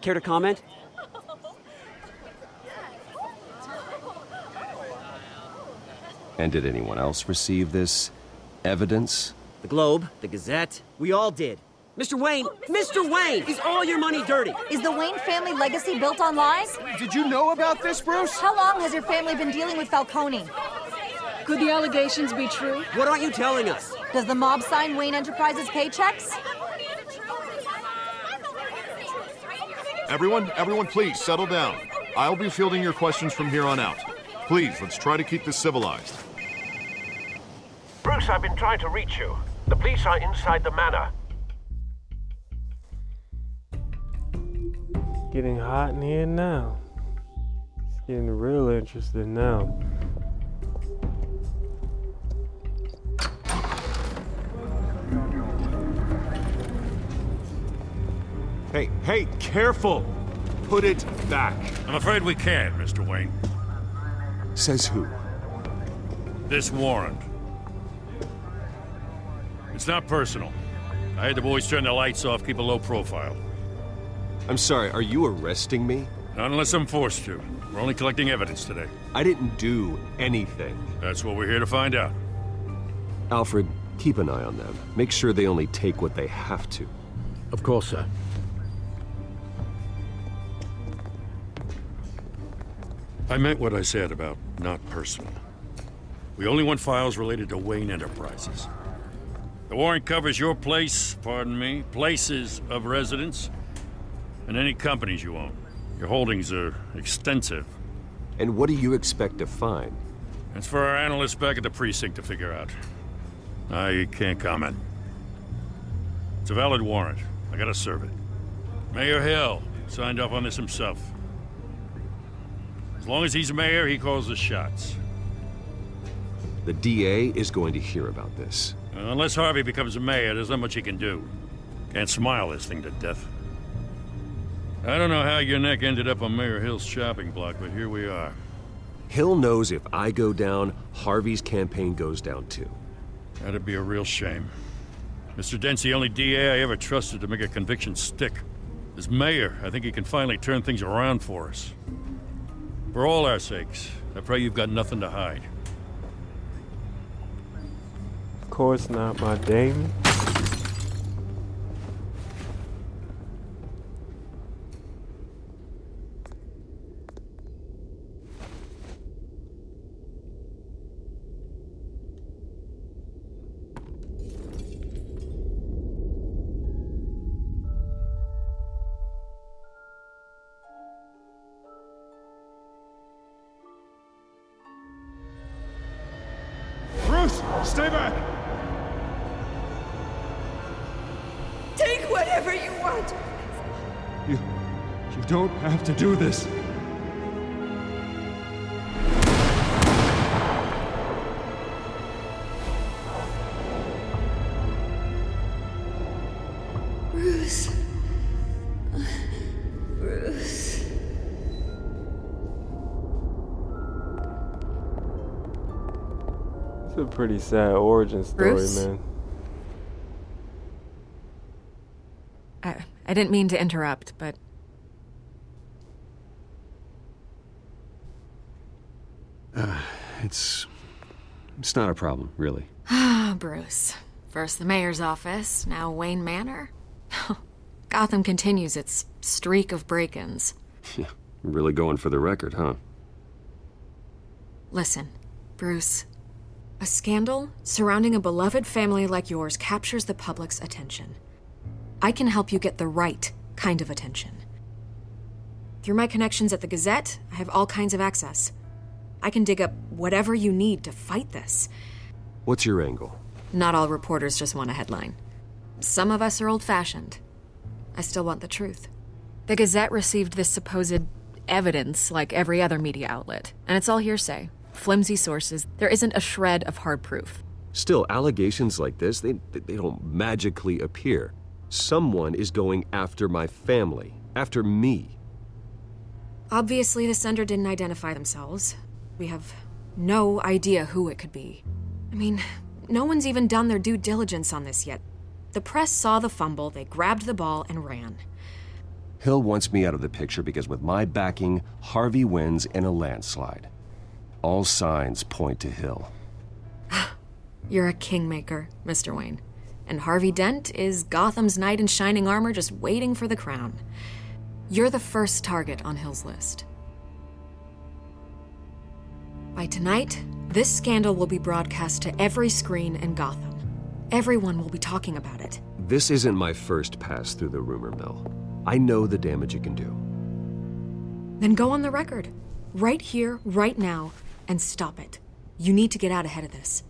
Care to comment? And did anyone else receive this evidence? The Globe, the Gazette, we all did. Mr. Wayne, is all your money dirty? Is the Wayne family legacy built on lies? Did you know about this, Bruce? How long has your family been dealing with Falcone? Could the allegations be true? What aren't you telling us? Does the mob sign Wayne Enterprises paychecks? Everyone, please settle down. I'll be fielding your questions from here on out. Please, let's try to keep this civilized. Bruce, I've been trying to reach you. The police are inside the manor. Getting hot in here now. It's getting real interesting now. Hey, careful! Put it back. I'm afraid we can't, Mr. Wayne. Says who? This warrant. It's not personal. I had the boys turn the lights off, keep a low profile. I'm sorry, are you arresting me? Not unless I'm forced to. We're only collecting evidence today. I didn't do anything. That's what we're here to find out. Alfred, keep an eye on them. Make sure they only take what they have to. Of course, sir. I meant what I said about not personal. We only want files related to Wayne Enterprises. The warrant covers your places of residence, and any companies you own. Your holdings are extensive. And what do you expect to find? It's for our analysts back at the precinct to figure out. I can't comment. It's a valid warrant. I gotta serve it. Mayor Hill signed off on this himself. As long as he's mayor, he calls the shots. The DA is going to hear about this. Unless Harvey becomes mayor, there's not much he can do. Can't smile this thing to death. I don't know how your neck ended up on Mayor Hill's chopping block, but here we are. Hill knows if I go down, Harvey's campaign goes down too. That'd be a real shame. Mr. Dent's the only DA I ever trusted to make a conviction stick. As mayor, I think he can finally turn things around for us. For all our sakes, I pray you've got nothing to hide. Of course not, my Damon. Bruce, stay back! Take whatever you want. You don't have to do this. Bruce. Bruce. It's a pretty sad origin story, Bruce? man. I didn't mean to interrupt, but It's not a problem, really. Bruce. First the mayor's office, now Wayne Manor. Gotham continues its streak of break-ins. Really going for the record, huh? Listen, Bruce. A scandal surrounding a beloved family like yours captures the public's attention. I can help you get the right kind of attention. Through my connections at the Gazette, I have all kinds of access. I can dig up whatever you need to fight this. What's your angle? Not all reporters just want a headline. Some of us are old-fashioned. I still want the truth. The Gazette received this supposed evidence like every other media outlet, and it's all hearsay. Flimsy sources. There isn't a shred of hard proof. Still, allegations like this, they don't magically appear. Someone is going after my family, after me. Obviously, the sender didn't identify themselves. We have no idea who it could be. I mean, No one's even done their due diligence on this yet. The press saw the fumble, they grabbed the ball and ran. Hill wants me out of the picture because with my backing, Harvey wins in a landslide. All signs point to Hill. You're a kingmaker, Mr. Wayne. And Harvey Dent is Gotham's knight in shining armor just waiting for the crown. You're the first target on Hill's list. By tonight, this scandal will be broadcast to every screen in Gotham. Everyone will be talking about it. This isn't my first pass through the rumor mill. I know the damage it can do. Then go on the record. Right here, right now, and stop it. You need to get out ahead of this.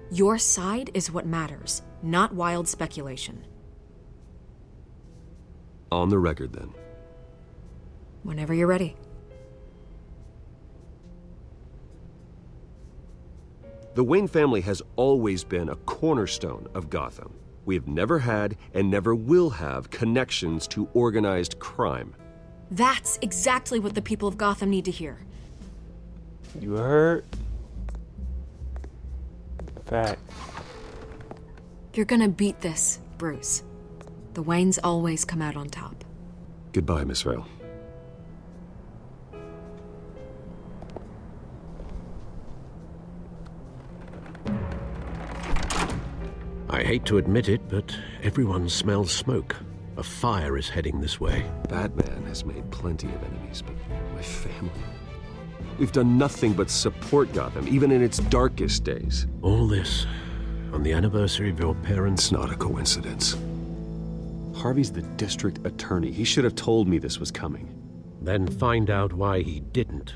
Your side is what matters, not wild speculation. On the record, then. Whenever you're ready. The Wayne family has always been a cornerstone of Gotham. We have never had and never will have connections to organized crime. That's exactly what the people of Gotham need to hear. You heard? Fact. You're gonna beat this, Bruce. The Waynes always come out on top. Goodbye, Miss Vale. I hate to admit it, but everyone smells smoke. A fire is heading this way. Batman has made plenty of enemies, but my family... We've done nothing but support Gotham, even in its darkest days. All this on the anniversary of your parents'... It's not a coincidence. Harvey's the district attorney. He should have told me this was coming. Then find out why he didn't.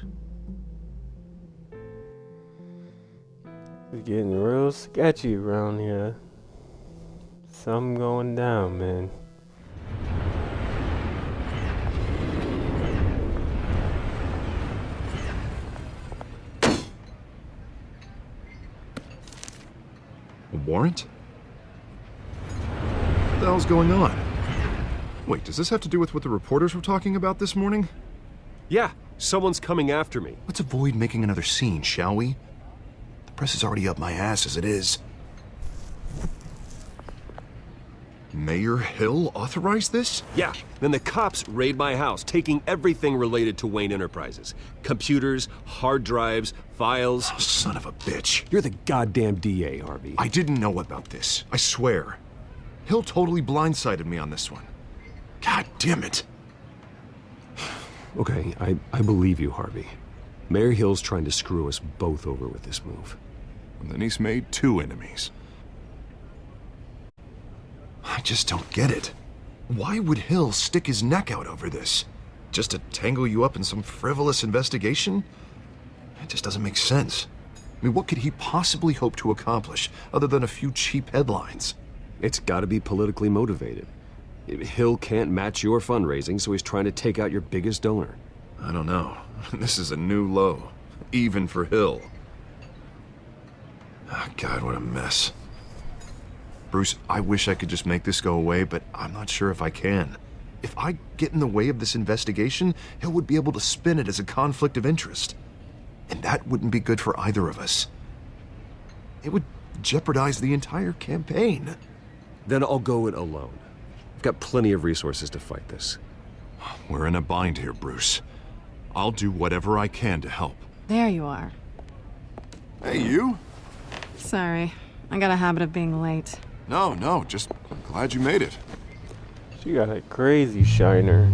It's getting real sketchy around here. Something going down, man. A warrant? What the hell's going on? Wait, does this have to do with what the reporters were talking about this morning? Yeah, someone's coming after me. Let's avoid making another scene, shall we? The press is already up my ass as it is. Mayor Hill authorized this? Yeah, then the cops raid my house, taking everything related to Wayne Enterprises. Computers, hard drives, files. Oh, son of a bitch. You're the goddamn DA, Harvey. I didn't know about this. I swear. Hill totally blindsided me on this one. God damn it. Okay, I believe you, Harvey. Mayor Hill's trying to screw us both over with this move. And then he's made two enemies. I just don't get it. Why would Hill stick his neck out over this? Just to tangle you up in some frivolous investigation? It just doesn't make sense. I mean, what could he possibly hope to accomplish other than a few cheap headlines? It's gotta be politically motivated. Hill can't match your fundraising, so he's trying to take out your biggest donor. I don't know. This is a new low, even for Hill. Oh, God, what a mess. Bruce, I wish I could just make this go away, but I'm not sure if I can. If I get in the way of this investigation, Hill would be able to spin it as a conflict of interest. And that wouldn't be good for either of us. It would jeopardize the entire campaign. Then I'll go it alone. I've got plenty of resources to fight this. We're in a bind here, Bruce. I'll do whatever I can to help. There you are. Hey, you? Sorry. I got a habit of being late. No, just glad you made it. She got a crazy shiner.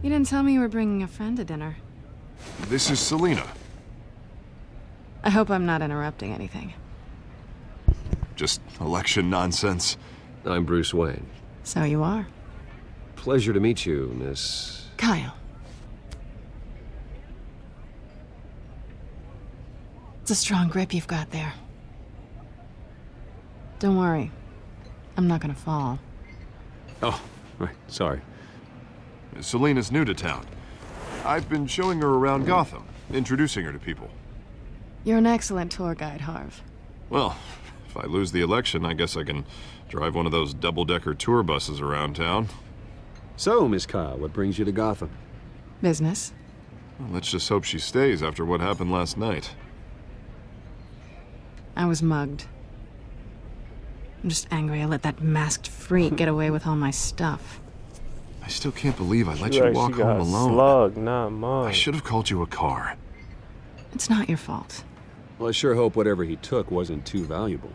You didn't tell me you were bringing a friend to dinner. This is Selina. I hope I'm not interrupting anything. Just election nonsense. I'm Bruce Wayne. So you are. Pleasure to meet you, Miss... Kyle. It's a strong grip you've got there. Don't worry. I'm not gonna fall. Oh, right. Sorry. Selina's new to town. I've been showing her around Gotham, introducing her to people. You're an excellent tour guide, Harv. Well, if I lose the election, I guess I can drive one of those double-decker tour buses around town. So, Miss Kyle, what brings you to Gotham? Business. Well, let's just hope she stays after what happened last night. I was mugged. I'm just angry I let that masked freak get away with all my stuff. I still can't believe I let you walk home alone. Slugged, not mine. I should have called you a car. It's not your fault. Well, I sure hope whatever he took wasn't too valuable.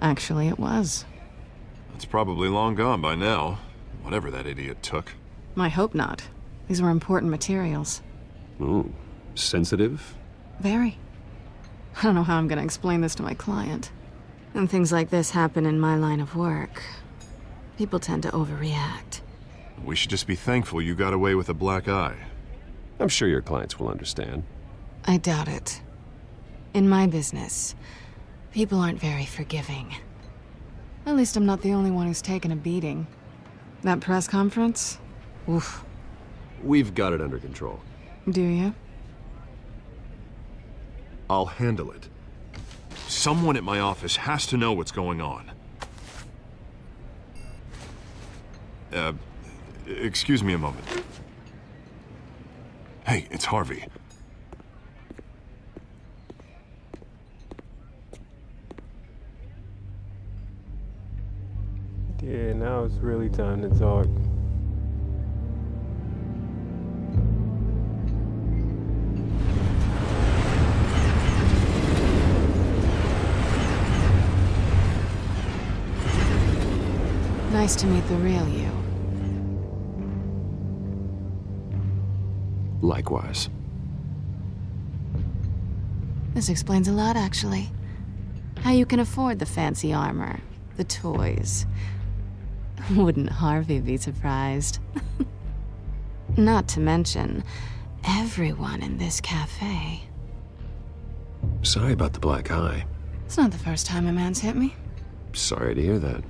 Actually, it was. It's probably long gone by now, whatever that idiot took. I hope not. These were important materials. Ooh, sensitive? Very. I don't know how I'm gonna explain this to my client. And things like this happen in my line of work. People tend to overreact. We should just be thankful you got away with a black eye. I'm sure your clients will understand. I doubt it. In my business, people aren't very forgiving. At least I'm not the only one who's taken a beating. That press conference? Oof. We've got it under control. Do you? I'll handle it. Someone at my office has to know what's going on. Excuse me a moment. Hey, it's Harvey. Yeah, now it's really time to talk. Nice to meet the real you. Likewise. This explains a lot, actually. How you can afford the fancy armor, the toys. Wouldn't Harvey be surprised? Not to mention, everyone in this cafe. Sorry about the black eye. It's not the first time a man's hit me. Sorry to hear that.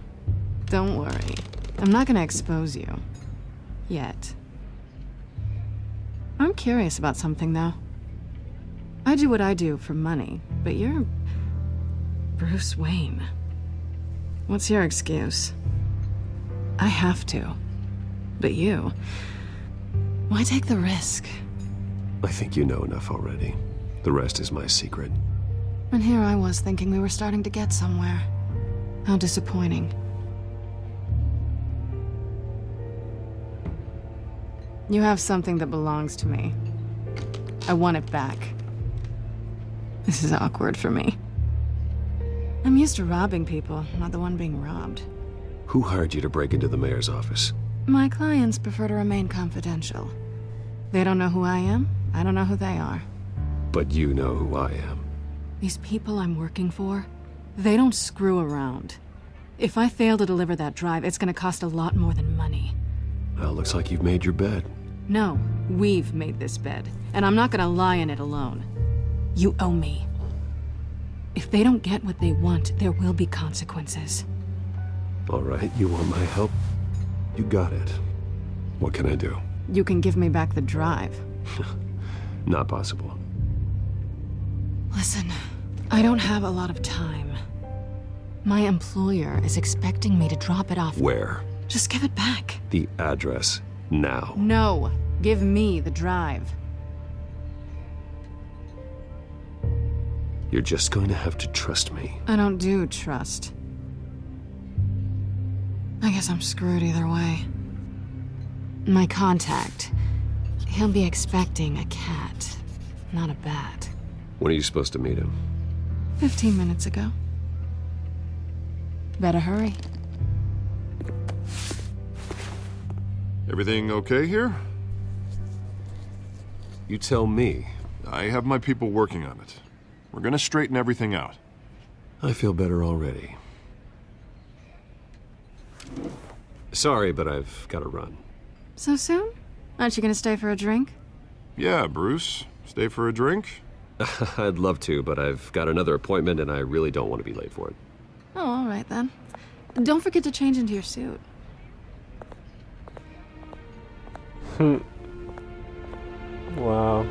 Don't worry. I'm not gonna expose you. Yet. I'm curious about something, though. I do what I do for money, but you're Bruce Wayne. What's your excuse? I have to. But you... why take the risk? I think you know enough already. The rest is my secret. And here I was thinking we were starting to get somewhere. How disappointing. You have something that belongs to me. I want it back. This is awkward for me. I'm used to robbing people, not the one being robbed. Who hired you to break into the mayor's office? My clients prefer to remain confidential. They don't know who I am, I don't know who they are. But you know who I am. These people I'm working for, they don't screw around. If I fail to deliver that drive, it's gonna cost a lot more than money. Well, looks like you've made your bed. No, we've made this bed, and I'm not gonna lie in it alone. You owe me. If they don't get what they want, there will be consequences. All right, you want my help? You got it. What can I do? You can give me back the drive. Not possible. Listen, I don't have a lot of time. My employer is expecting me to drop it off. Where? Just give it back. The address, now. No, give me the drive. You're just going to have to trust me. I don't do trust. I guess I'm screwed either way. My contact, he'll be expecting a cat, not a bat. When are you supposed to meet him? 15 minutes ago. Better hurry. Everything okay here? You tell me. I have my people working on it. We're gonna straighten everything out. I feel better already. Sorry, but I've got to run. So soon? Aren't you gonna stay for a drink? Yeah, Bruce. Stay for a drink? I'd love to, but I've got another appointment and I really don't want to be late for it. Oh, all right then. Don't forget to change into your suit. Wow.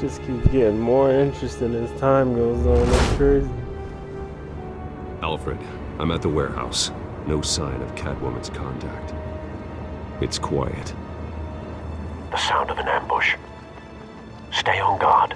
just keeps getting more interesting as time goes on. That's crazy. Alfred, I'm at the warehouse. No sign of Catwoman's contact. It's quiet. The sound of an ambush. Stay on guard.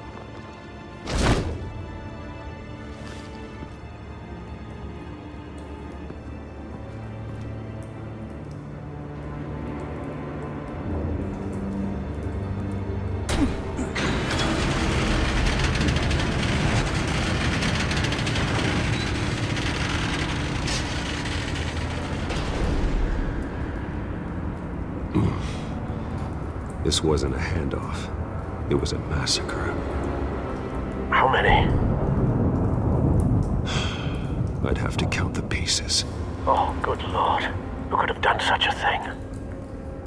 This wasn't a handoff. It was a massacre. How many? I'd have to count the pieces. Oh, good lord. Who could have done such a thing?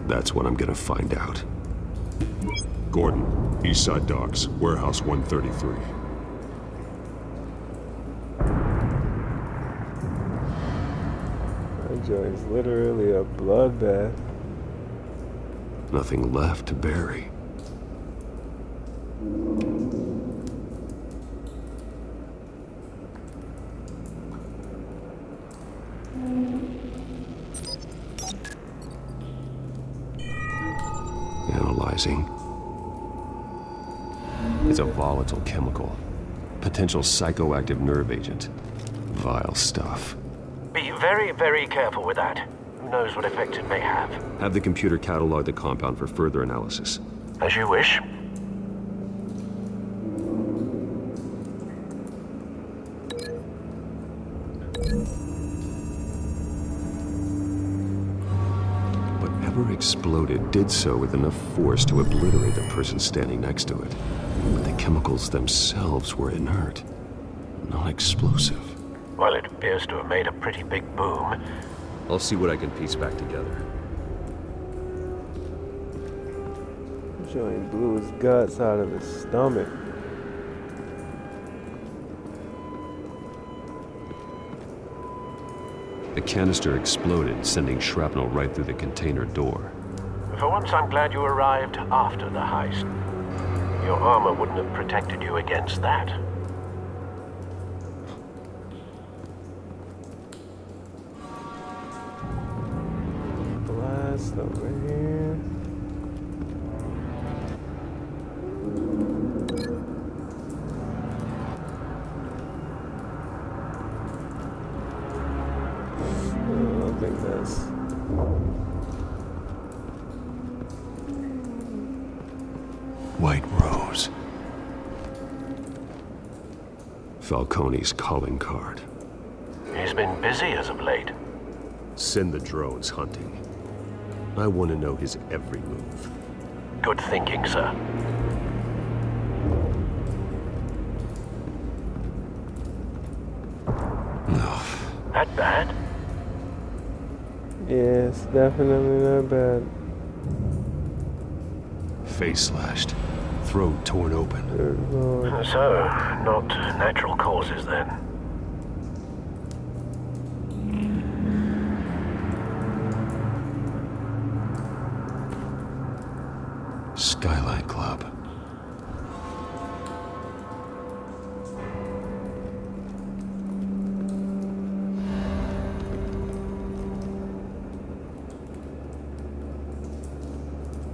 That's what I'm gonna find out. Gordon, Eastside Docks, Warehouse 133. That joint's literally a bloodbath. Nothing left to bury. Analyzing. It's a volatile chemical. Potential psychoactive nerve agent. Vile stuff. Be very, very careful with that. Who knows what effect it may have. Have the computer catalog the compound for further analysis. As you wish. Whatever exploded did so with enough force to obliterate the person standing next to it. But the chemicals themselves were inert, not explosive. Well, it appears to have made a pretty big boom. I'll see what I can piece back together. Joint blew his guts out of his stomach. The canister exploded, sending shrapnel right through the container door. For once, I'm glad you arrived after the heist. Your armor wouldn't have protected you against that. Blast over here. I don't think that's... White Rose. Falcone's calling card. He's been busy as of late. Send the drones hunting. I want to know his every move. Good thinking, sir. No. That bad? Yeah, it's definitely not bad. Face slashed. Throat torn open. So, not natural causes then. Skyline Club.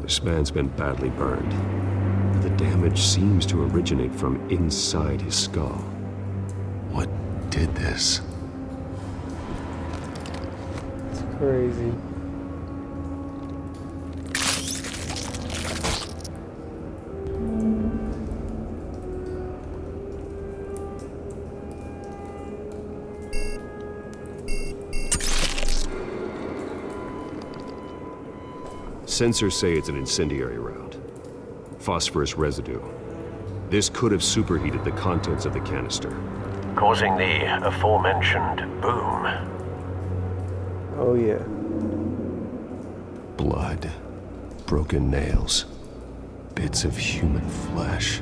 This man's been badly burned. The damage seems to originate from inside his skull. What did this? It's crazy. Sensors say it's an incendiary round. Phosphorus residue. This could have superheated the contents of the canister, causing the aforementioned boom. Oh yeah. Blood. Broken nails. Bits of human flesh.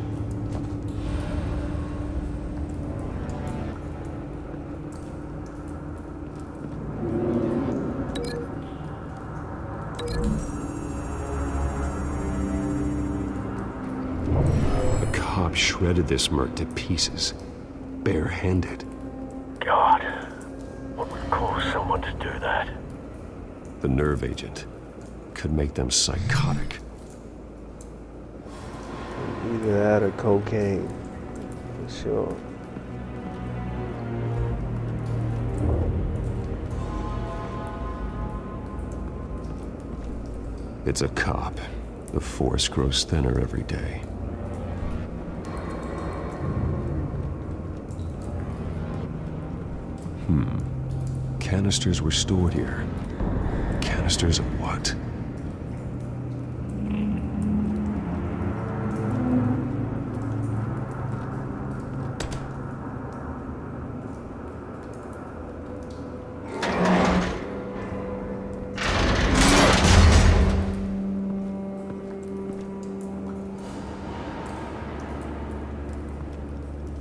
cop shredded this merc to pieces, barehanded. God, what would cause someone to do that? The nerve agent could make them psychotic. Either that or cocaine, for sure. It's a cop. The force grows thinner every day. Canisters were stored here. Canisters of what?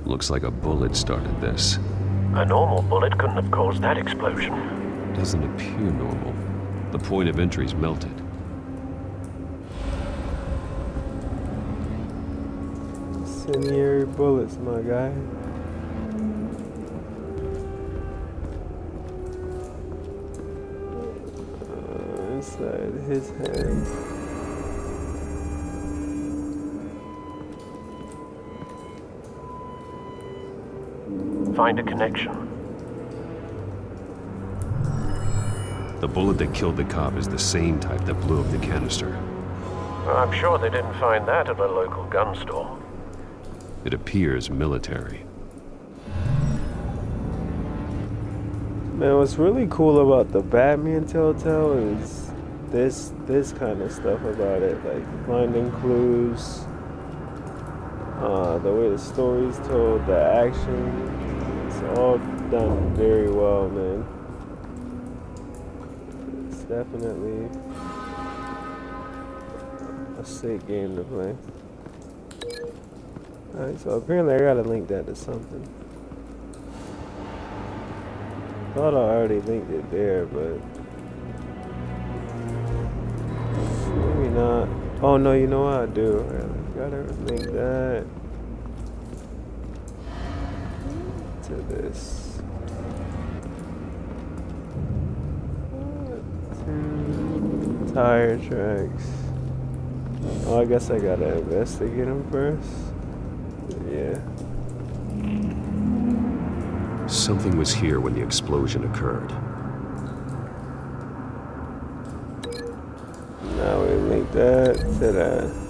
Looks like a bullet started this. A normal bullet couldn't have caused that explosion. Doesn't appear normal. The point of entry's melted. Incendiary bullets, my guy. Inside his hand. Find a connection. The bullet that killed the cop is the same type that blew up the canister. I'm sure they didn't find that at a local gun store. It appears military. Man, what's really cool about the Batman Telltale is this kind of stuff about it, like finding clues, the way the story's told, the action, it's all done very well, man. It's definitely a sick game to play. Alright, so apparently I gotta link that to something. Thought I already linked it there, but maybe not. Oh no, you know what I do? I gotta link that to this. Tire tracks. Oh, I guess I gotta investigate them first. Yeah. Something was here when the explosion occurred. Now we link that to that.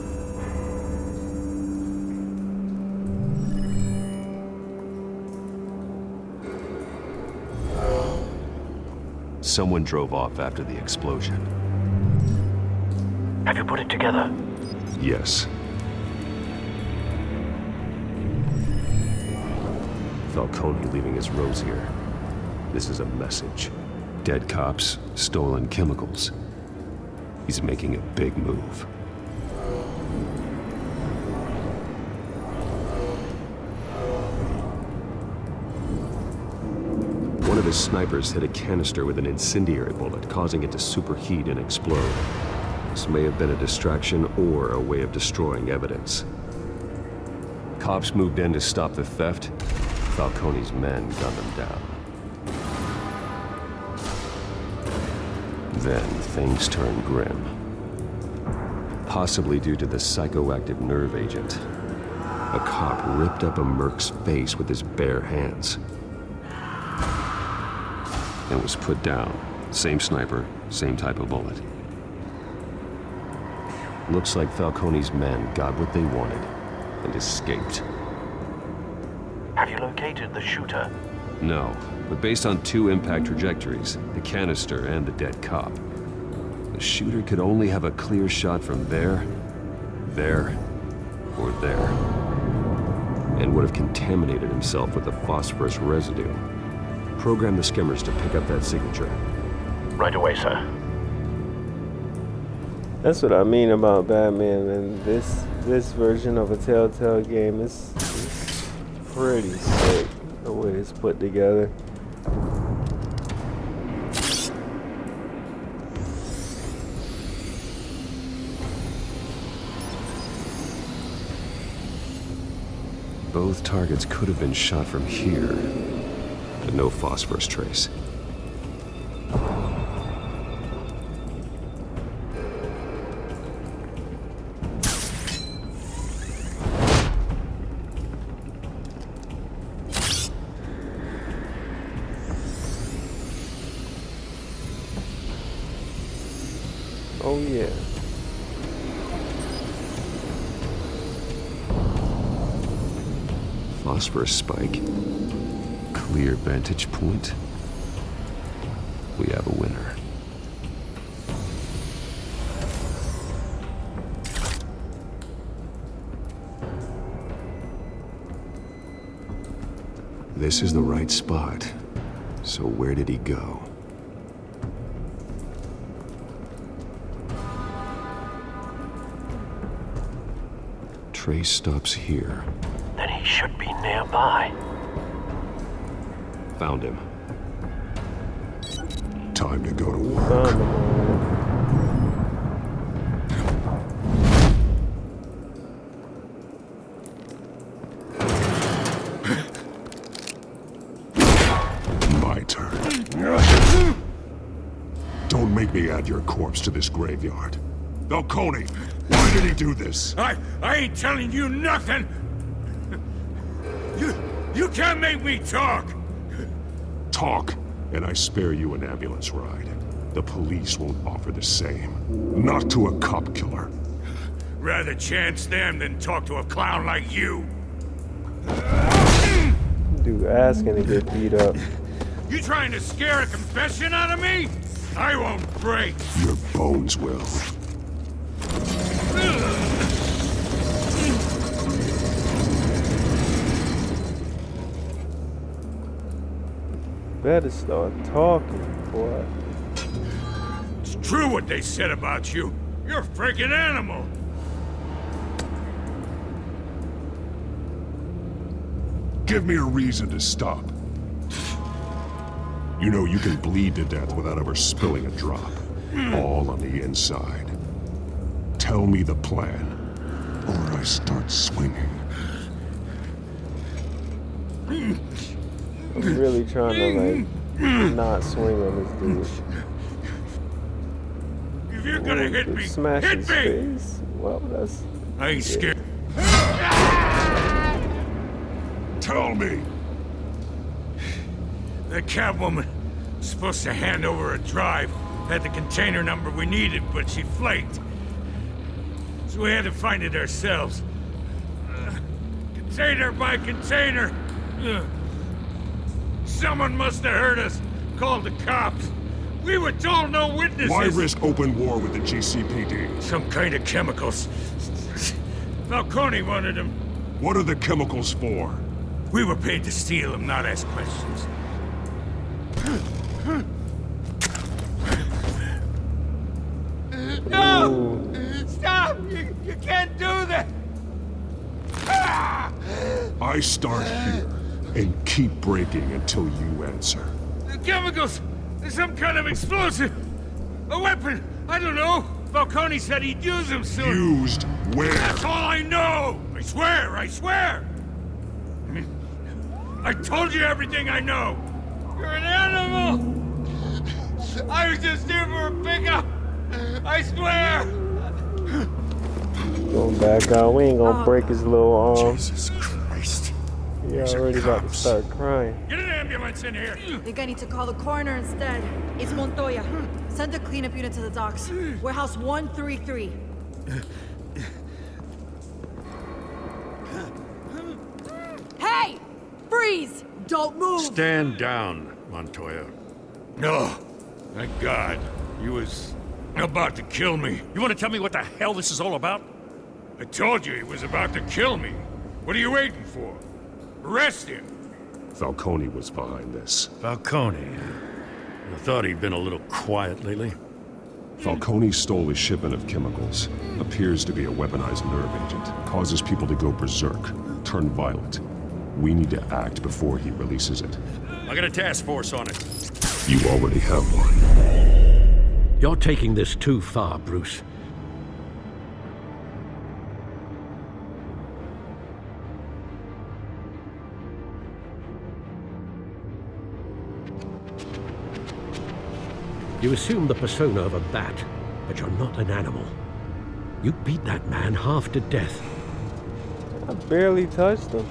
Someone drove off after the explosion. Have you put it together? Yes. Falcone leaving his rose here. This is a message. Dead cops, stolen chemicals. He's making a big move. One of his snipers hit a canister with an incendiary bullet, causing it to superheat and explode. This may have been a distraction or a way of destroying evidence. Cops moved in to stop the theft. Falcone's men gunned them down. Then things turned grim. Possibly due to the psychoactive nerve agent. A cop ripped up a merc's face with his bare hands. And was put down. Same sniper, same type of bullet. Looks like Falcone's men got what they wanted and escaped. Have you located the shooter? No, but based on two impact trajectories, the canister and the dead cop, the shooter could only have a clear shot from there, or there, and would have contaminated himself with the phosphorus residue. Program the skimmers to pick up that signature. Right away, sir. That's what I mean about Batman, and this version of a Telltale game is pretty sick, the way it's put together. Both targets could have been shot from here, but no phosphorus trace. Oh yeah. Phosphorus spike. Clear vantage point. We have a winner. This is the right spot. So where did he go? Trace stops here. Then he should be nearby. Found him. Time to go to work. My turn. Don't make me add your corpse to this graveyard. Falcone, why did he do this? I ain't telling you nothing! You can't make me talk! Talk, and I spare you an ambulance ride. The police won't offer the same. Not to a cop killer. Rather chance them than talk to a clown like you. Dude asking to get beat up. You trying to scare a confession out of me? I won't break. Your bones will. Better start talking, boy. It's true what they said about you. You're a freaking animal. Give me a reason to stop. You know you can bleed to death without ever spilling a drop. All on the inside. Tell me the plan, or I start swinging. I'm really trying to, like, not swing on this dude. If you're gonna hit me, smash hit his me! face. Well, that's... I ain't scared. Tell me! The Catwoman was supposed to hand over a drive. Had the container number we needed, but she flaked. So we had to find it ourselves. Container by container. Someone must have heard us. Called the cops. We were told no witnesses. Why risk open war with the GCPD? Some kind of chemicals. Falcone wanted them. What are the chemicals for? We were paid to steal them, not ask questions. No! Ooh. Stop! You can't do that! I start here and keep breaking until you answer. The chemicals! There's some kind of explosive! A weapon! I don't know! Falcone said he'd use them soon! Used where? That's all I know! I swear! I swear! I told you everything I know! You're an animal! I was just here for a pickup! I swear! Going back out. We ain't gonna break his little arm. Jesus Christ. He already about to start crying. Get an ambulance in here! I think I need to call the coroner instead. It's Montoya. Send a cleanup unit to the docks. Warehouse 133. Hey! Freeze! Don't move! Stand down, Montoya. No. Thank God. He was about to kill me. You want to tell me what the hell this is all about? I told you he was about to kill me. What are you waiting for? Arrest him. Falcone was behind this. Falcone. I thought he'd been a little quiet lately. Falcone stole a shipment of chemicals. Appears to be a weaponized nerve agent. Causes people to go berserk, turn violent. We need to act before he releases it. I got a task force on it. You already have one. You're taking this too far, Bruce. You assume the persona of a bat, but you're not an animal. You beat that man half to death. I barely touched him.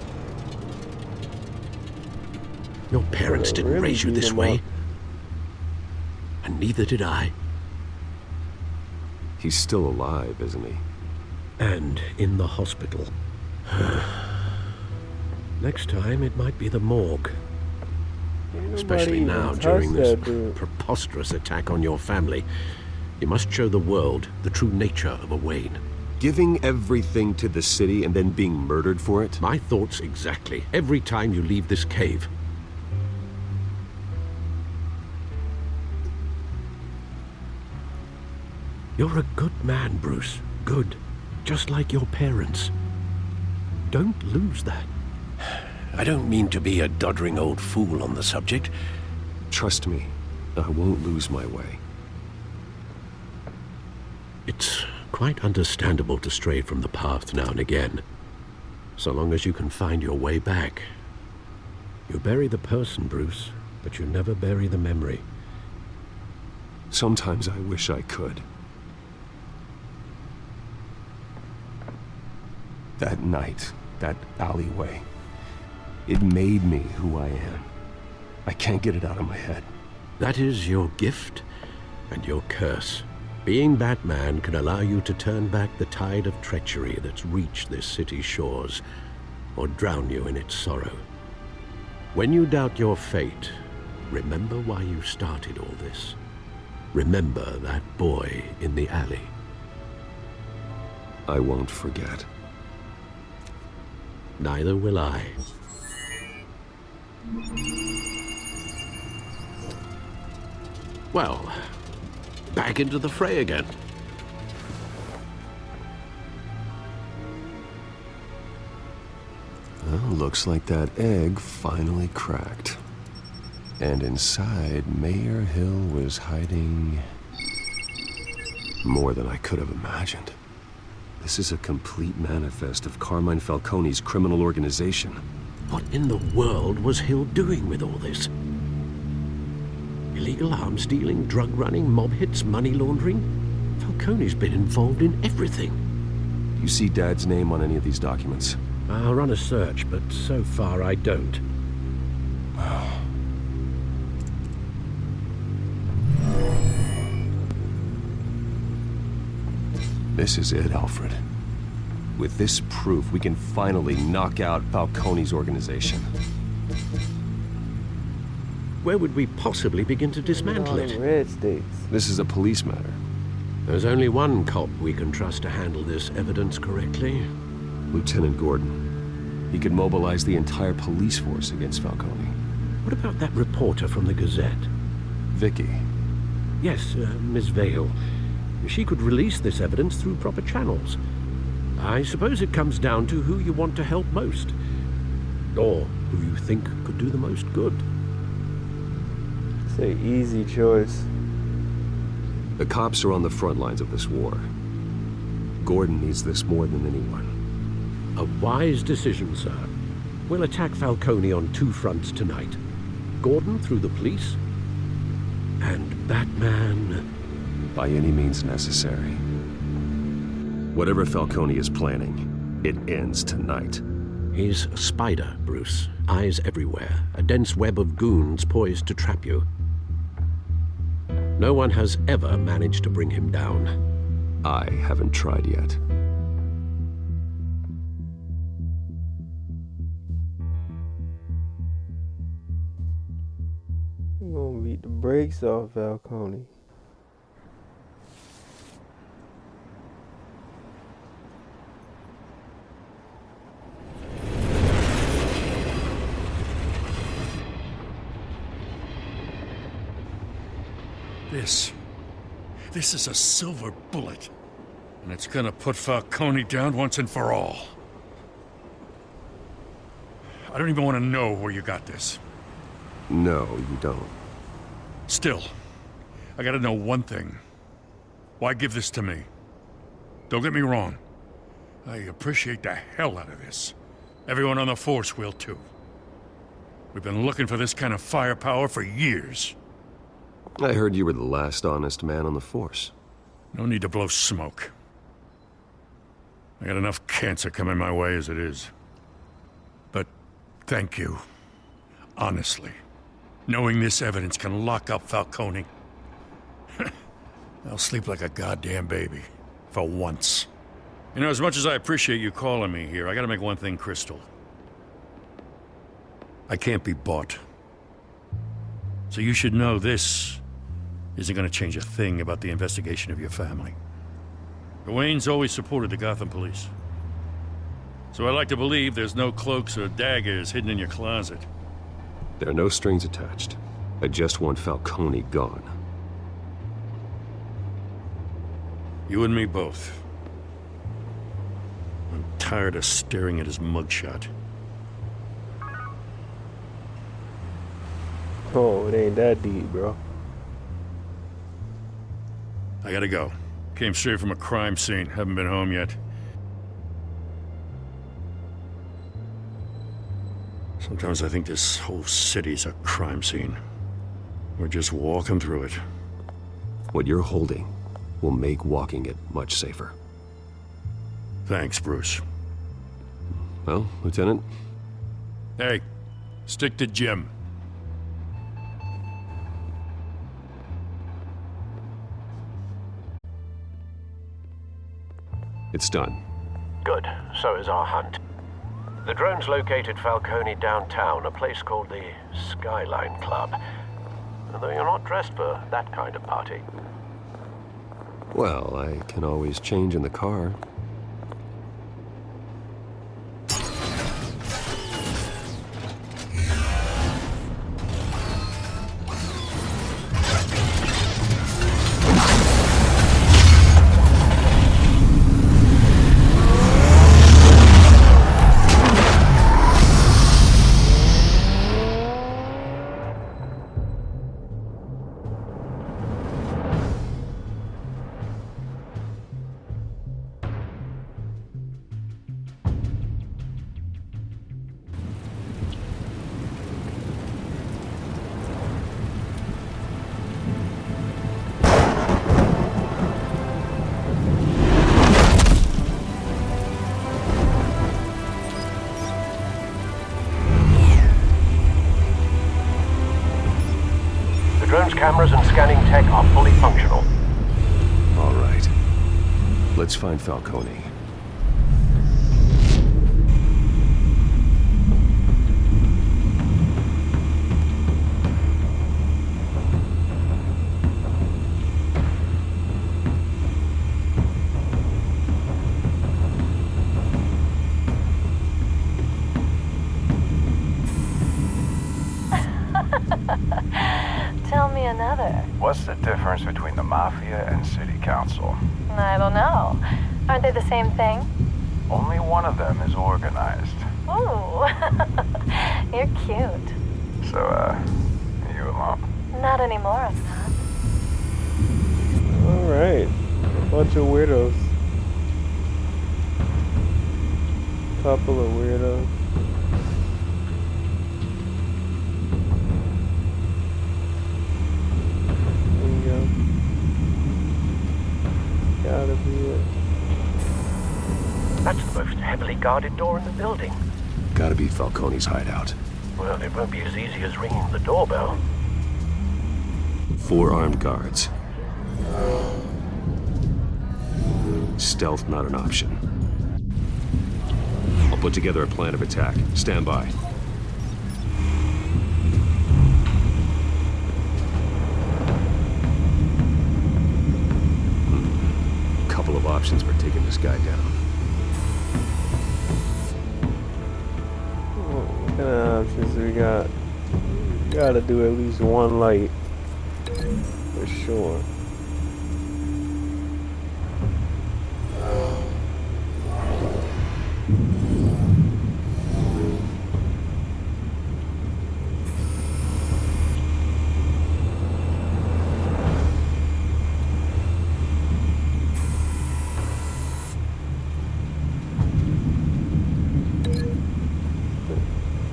Your parents didn't really raise you beat this him way. up. And neither did I. He's still alive, isn't he? And in the hospital. Next time, it might be the morgue. Especially even now, touch during this that dude. preposterous attack on your family. You must show the world the true nature of a Wayne. Giving everything to the city and then being murdered for it? My thoughts exactly. Every time you leave this cave. You're a good man, Bruce. Good. Just like your parents. Don't lose that. I don't mean to be a doddering old fool on the subject. Trust me, I won't lose my way. It's quite understandable to stray from the path now and again, so long as you can find your way back. You bury the person, Bruce, but you never bury the memory. Sometimes I wish I could. That night, that alleyway, it made me who I am. I can't get it out of my head. That is your gift and your curse. Being Batman can allow you to turn back the tide of treachery that's reached this city's shores, or drown you in its sorrow. When you doubt your fate, remember why you started all this. Remember that boy in the alley. I won't forget. Neither will I. Well, back into the fray again. Well, looks like that egg finally cracked. And inside, Mayor Hill was hiding more than I could have imagined. This is a complete manifest of Carmine Falcone's criminal organization. What in the world was Hill doing with all this? Illegal arms dealing, drug running, mob hits, money laundering? Falcone's been involved in everything. Do you see Dad's name on any of these documents? I'll run a search, but so far I don't. This is it, Alfred. With this proof, we can finally knock out Falcone's organization. Where would we possibly begin to dismantle it? Red states. This is a police matter. There's only one cop we can trust to handle this evidence correctly. Lieutenant Gordon. He could mobilize the entire police force against Falcone. What about that reporter from the Gazette? Vicky. Yes, Miss Vale. She could release this evidence through proper channels. I suppose it comes down to who you want to help most. Or who you think could do the most good. It's an easy choice. The cops are on the front lines of this war. Gordon needs this more than anyone. A wise decision, sir. We'll attack Falcone on two fronts tonight. Gordon through the police, and Batman... by any means necessary. Whatever Falcone is planning, it ends tonight. He's a spider, Bruce. Eyes everywhere. A dense web of goons poised to trap you. No one has ever managed to bring him down. I haven't tried yet. You're gonna beat the brakes off Falcone. This is a silver bullet. And it's gonna put Falcone down once and for all. I don't even want to know where you got this. No, you don't. Still, I gotta know one thing. Why give this to me? Don't get me wrong. I appreciate the hell out of this. Everyone on the force will too. We've been looking for this kind of firepower for years. I heard you were the last honest man on the force. No need to blow smoke. I got enough cancer coming my way as it is. But thank you. Honestly. Knowing this evidence can lock up Falcone. I'll sleep like a goddamn baby. For once. You know, as much as I appreciate you calling me here, I gotta make one thing crystal. I can't be bought. So you should know this isn't gonna change a thing about the investigation of your family. The Waynes always supported the Gotham police. So I like to believe there's no cloaks or daggers hidden in your closet. There are no strings attached. I just want Falcone gone. You and me both. I'm tired of staring at his mugshot. Oh, it ain't that deep, bro. I gotta go. Came straight from a crime scene. Haven't been home yet. Sometimes I think this whole city's a crime scene. We're just walking through it. What you're holding will make walking it much safer. Thanks, Bruce. Well, Lieutenant? Hey, stick to Jim. It's done. Good. So is our hunt. The drone's located Falcone downtown, a place called the Skyline Club. Though you're not dressed for that kind of party. Well, I can always change in the car. Drone's cameras and scanning tech are fully functional. All right. Let's find Falcone. Tell me another. What's the difference between the Mafia and City Council? I don't know. Aren't they the same thing? Only one of them is organized. Ooh, you're cute. So, are you alone? Not anymore, I'm not. Alright. A bunch of weirdos. Couple of weirdos. Gotta be it. That's the most heavily guarded door in the building. Gotta be Falcone's hideout. Well, it won't be as easy as ringing the doorbell. 4 armed guards. Stealth not an option. I'll put together a plan of attack. Stand by. Couple of options for taking this guy down. What kind of options we got? Gotta do at least one light. For sure.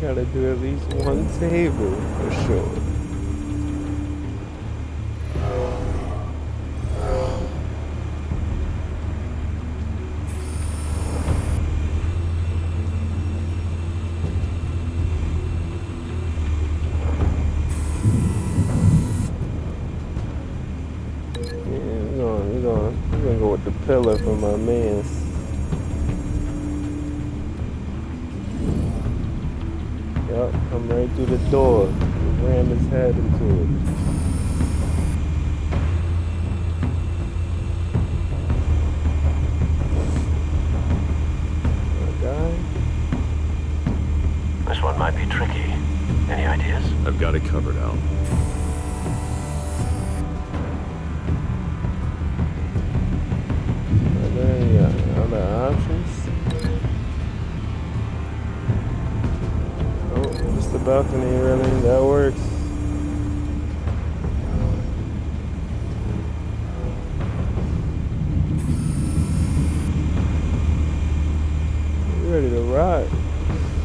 Gotta do at least one table for sure. out the pillar for my mans. Yup, come right through the door. He ran his head into it. This one might be tricky. Any ideas? I've got it covered, Al. Are there any other options? Oh, just the balcony, really. That works. You ready to ride?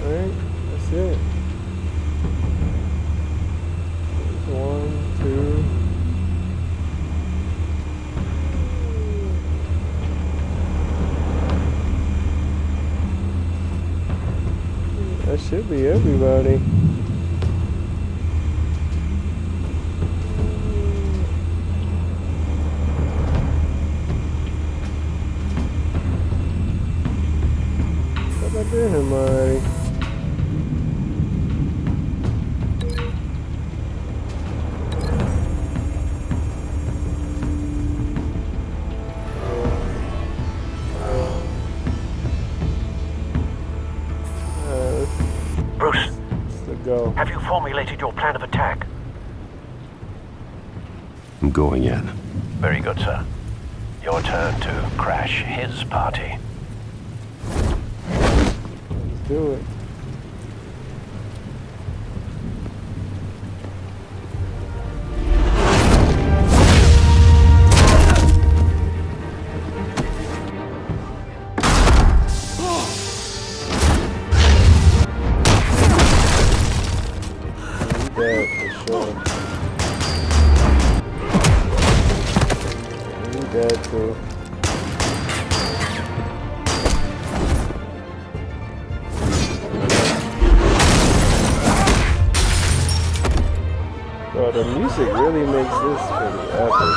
Alright, that's it. One, two. That should be everybody. Thought I did him already. Bruce, go. Have you formulated your plan of attack? I'm going in. Very good, sir. Your turn to crash his party. Let's do it. Dead for sure. You dead too. Bro, the music really makes this pretty epic.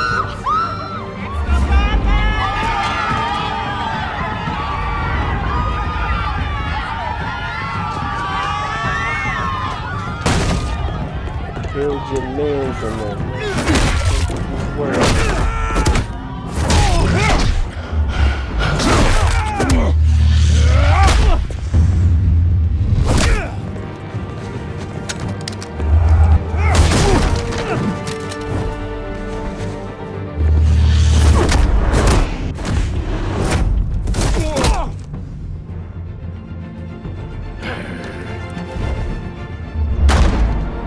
Killed your mans in that world.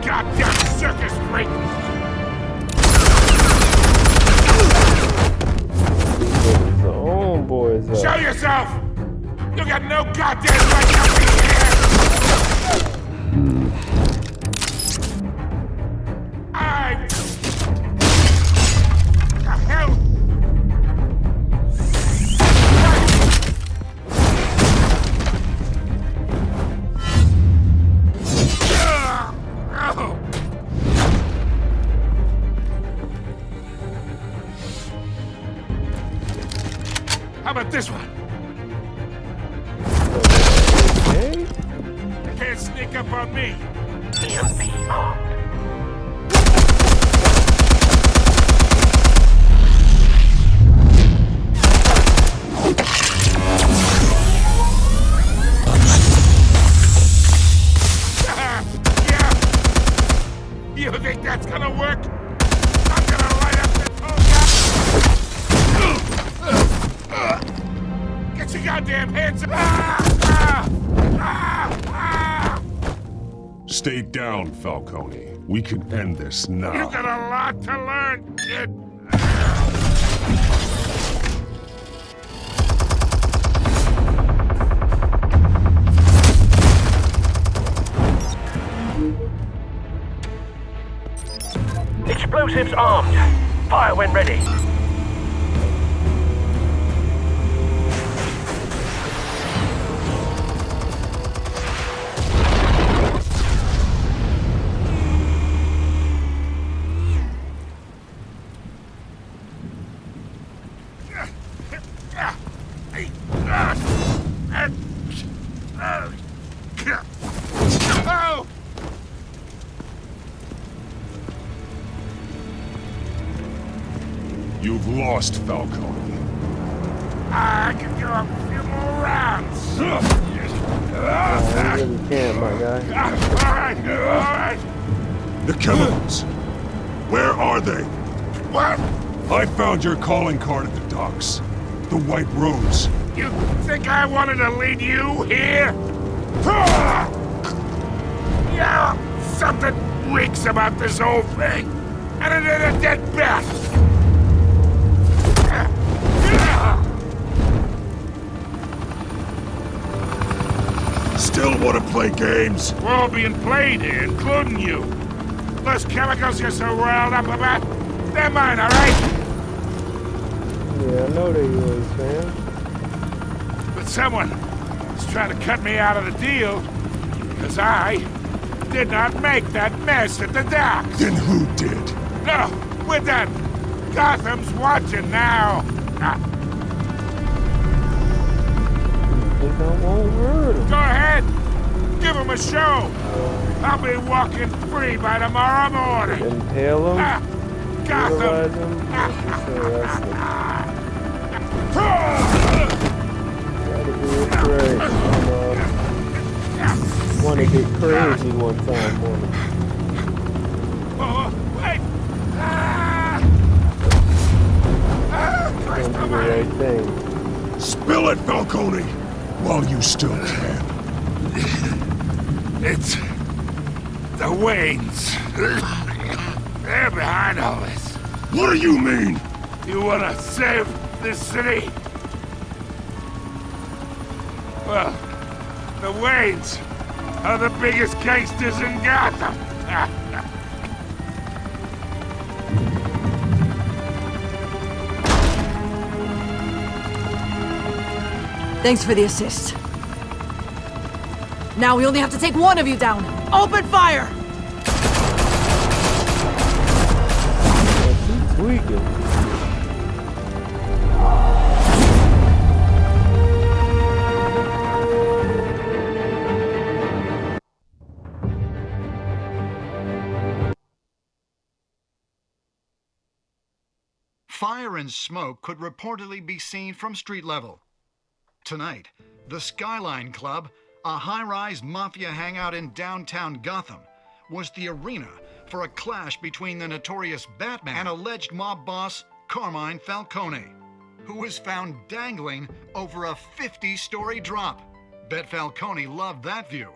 Goddamn circus freak! The own boys up. Show yourself! You got no goddamn right to be here! I... The hell? How about this one? Okay. You can't sneak up on me. EMP armed. Yeah. You think that's gonna work? I'm gonna light up this whole Get your goddamn hands up! Stay down, Falcone. We can end this now. You got a lot to learn, kid. Explosives armed. Fire when ready. You've lost, Falcone. I can go a few more rounds. You really can't, my guy. All right. The chemicals. Where are they? What? I found your calling card at the docks. The White Rose. You think I wanted to lead you here? Yeah, something reeks about this whole thing. And it ain't a dead bat. Still want to play games? We're all being played here, including you. Those chemicals you're so riled up about, they're mine, all right? Yeah, I know they yours, fam. But someone is trying to cut me out of the deal because I did not make that mess at the docks. Then who did? No, we're done. Gotham's watching now. Think I won't hurt him. Go ahead. Give him a show. I'll be walking free by tomorrow morning. Impale him? Gotham. Utilize him? Gotta be afraid. Wanna get crazy one time for me. Oh, wait. Gonna do the right thing. Spill it, Falcone, while you still can. It's the Waynes. They're behind all this. What do you mean? You wanna save this city? Well, the Waynes are the biggest gangsters in Gotham. Thanks for the assist. Now we only have to take one of you down. Open fire! She's tweaking. Fire and smoke could reportedly be seen from street level. Tonight, the Skyline Club, a high-rise mafia hangout in downtown Gotham, was the arena for a clash between the notorious Batman and alleged mob boss Carmine Falcone, who was found dangling over a 50-story drop. Bet Falcone loved that view.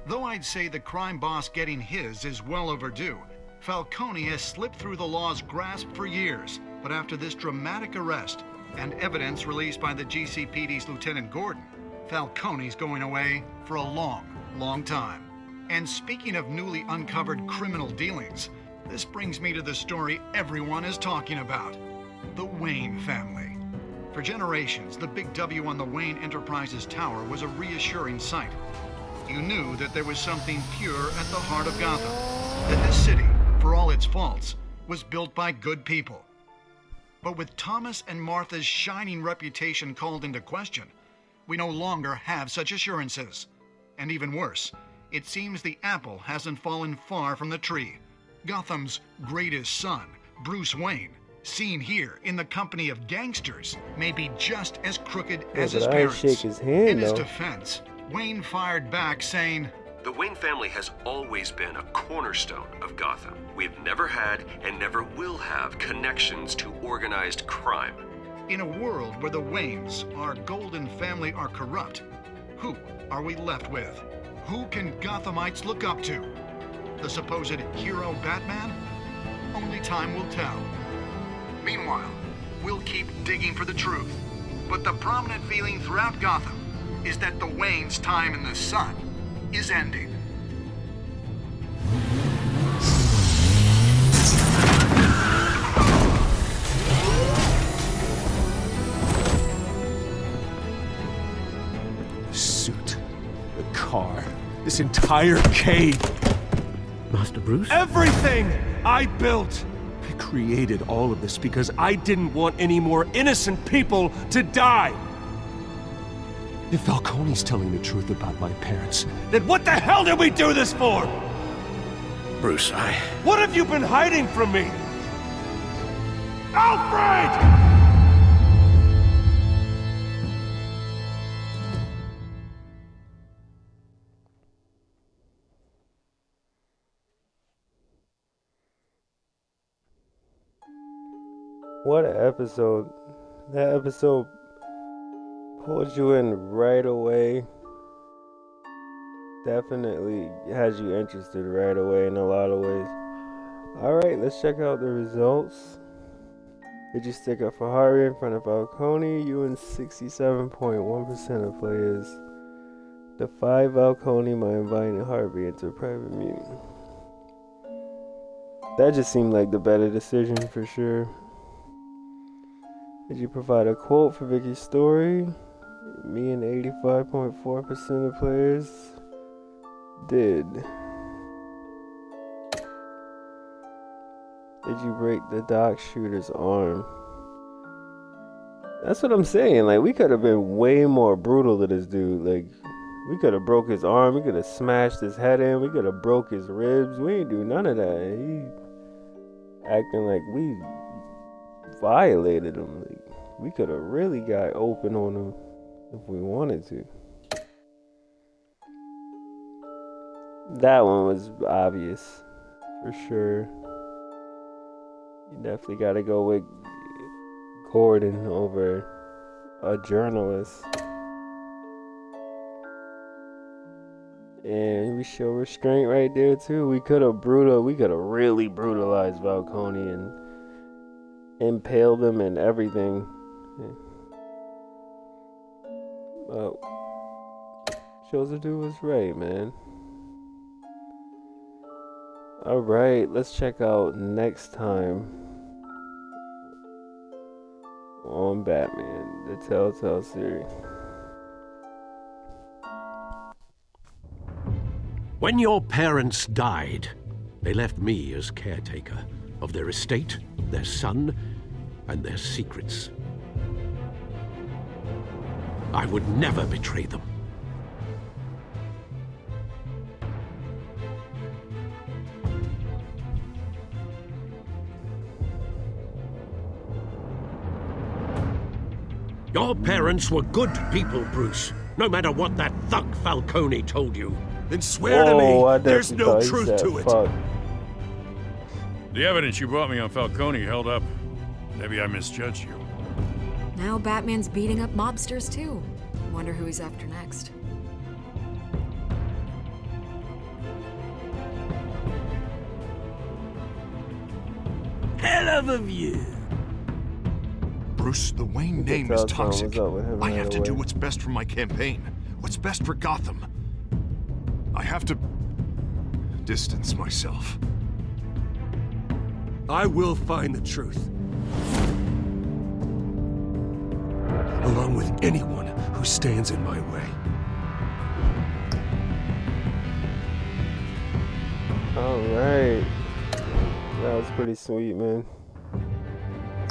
Though I'd say the crime boss getting his is well overdue, Falcone has slipped through the law's grasp for years, but after this dramatic arrest and evidence released by the GCPD's Lieutenant Gordon, Falcone's going away for a long, long time. And speaking of newly uncovered criminal dealings, this brings me to the story everyone is talking about: the Wayne family. For generations, the big W on the Wayne Enterprises Tower was a reassuring sight. You knew that there was something pure at the heart of Gotham, that this city, for all its faults, was built by good people. But with Thomas and Martha's shining reputation called into question, we no longer have such assurances. And even worse, it seems the apple hasn't fallen far from the tree. Gotham's greatest son, Bruce Wayne, seen here in the company of gangsters, may be just as crooked as his parents. Shake his hand, in his though. defense, Wayne fired back saying, "The Wayne family has always been a cornerstone of Gotham. We've never had and never will have connections to organized crime." in a world where the Waynes, our golden family, are corrupt, who are we left with? Who can Gothamites look up to? The supposed hero Batman? Only time will tell. Meanwhile, we'll keep digging for the truth. But the prominent feeling throughout Gotham is that the Waynes' time in the sun is ending. The suit, the car, this entire cave. Master Bruce? Everything I built! I created all of this because I didn't want any more innocent people to die! If Falcone's telling the truth about my parents, then what the hell did we do this for? Bruce, What have you been hiding from me? Alfred! What an episode. That episode pulled you in right away. Definitely has you interested right away in a lot of ways. Alright, let's check out the results. Did you stick up for Harvey in front of Falcone? You and 67.1% of players defy Falcone by inviting Harvey into a private meeting. That just seemed like the better decision for sure. Did you provide a quote for Vicky's story? Me and 85.4% of players did. Did you break the dock shooter's arm? That's what I'm saying. Like, we could have been way more brutal to this dude. Like, we could have broke his arm. We could have smashed his head in. We could have broke his ribs. We ain't do none of that. He acting like we violated him. Like, we could have really got open on him if we wanted to. That one was obvious for sure. You definitely got to go with Gordon over a journalist. And we show restraint right there too. We could have really brutalized Falcone and impaled him and everything. But shows the dude was right, man. Alright, let's check out next time on Batman, the Telltale series. When your parents died, they left me as caretaker of their estate, their son, and their secrets. I would never betray them. Your parents were good people, Bruce, no matter what that thug Falcone told you. Then swear to me there's no truth to it. Fuck. The evidence you brought me on Falcone held up. Maybe I misjudged you. Now Batman's beating up mobsters too. Wonder who he's after next. Hell of a view. Bruce, the Wayne name is toxic. I have to do what's best for my campaign. What's best for Gotham. I have to distance myself. I will find the truth. Along with anyone who stands in my way. Alright. That was pretty sweet, man.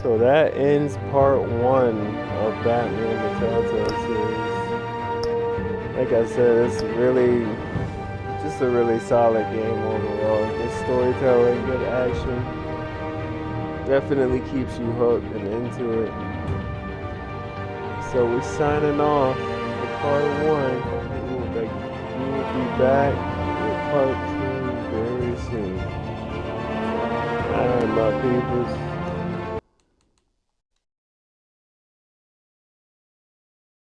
So that ends part 1 of Batman the Telltale series. Like I said, it's really just a really solid game overall. Good storytelling, good action. Definitely keeps you hooked and into it. So we're signing off for part 1. We will be back with part 2 very soon. Alright, my peoples.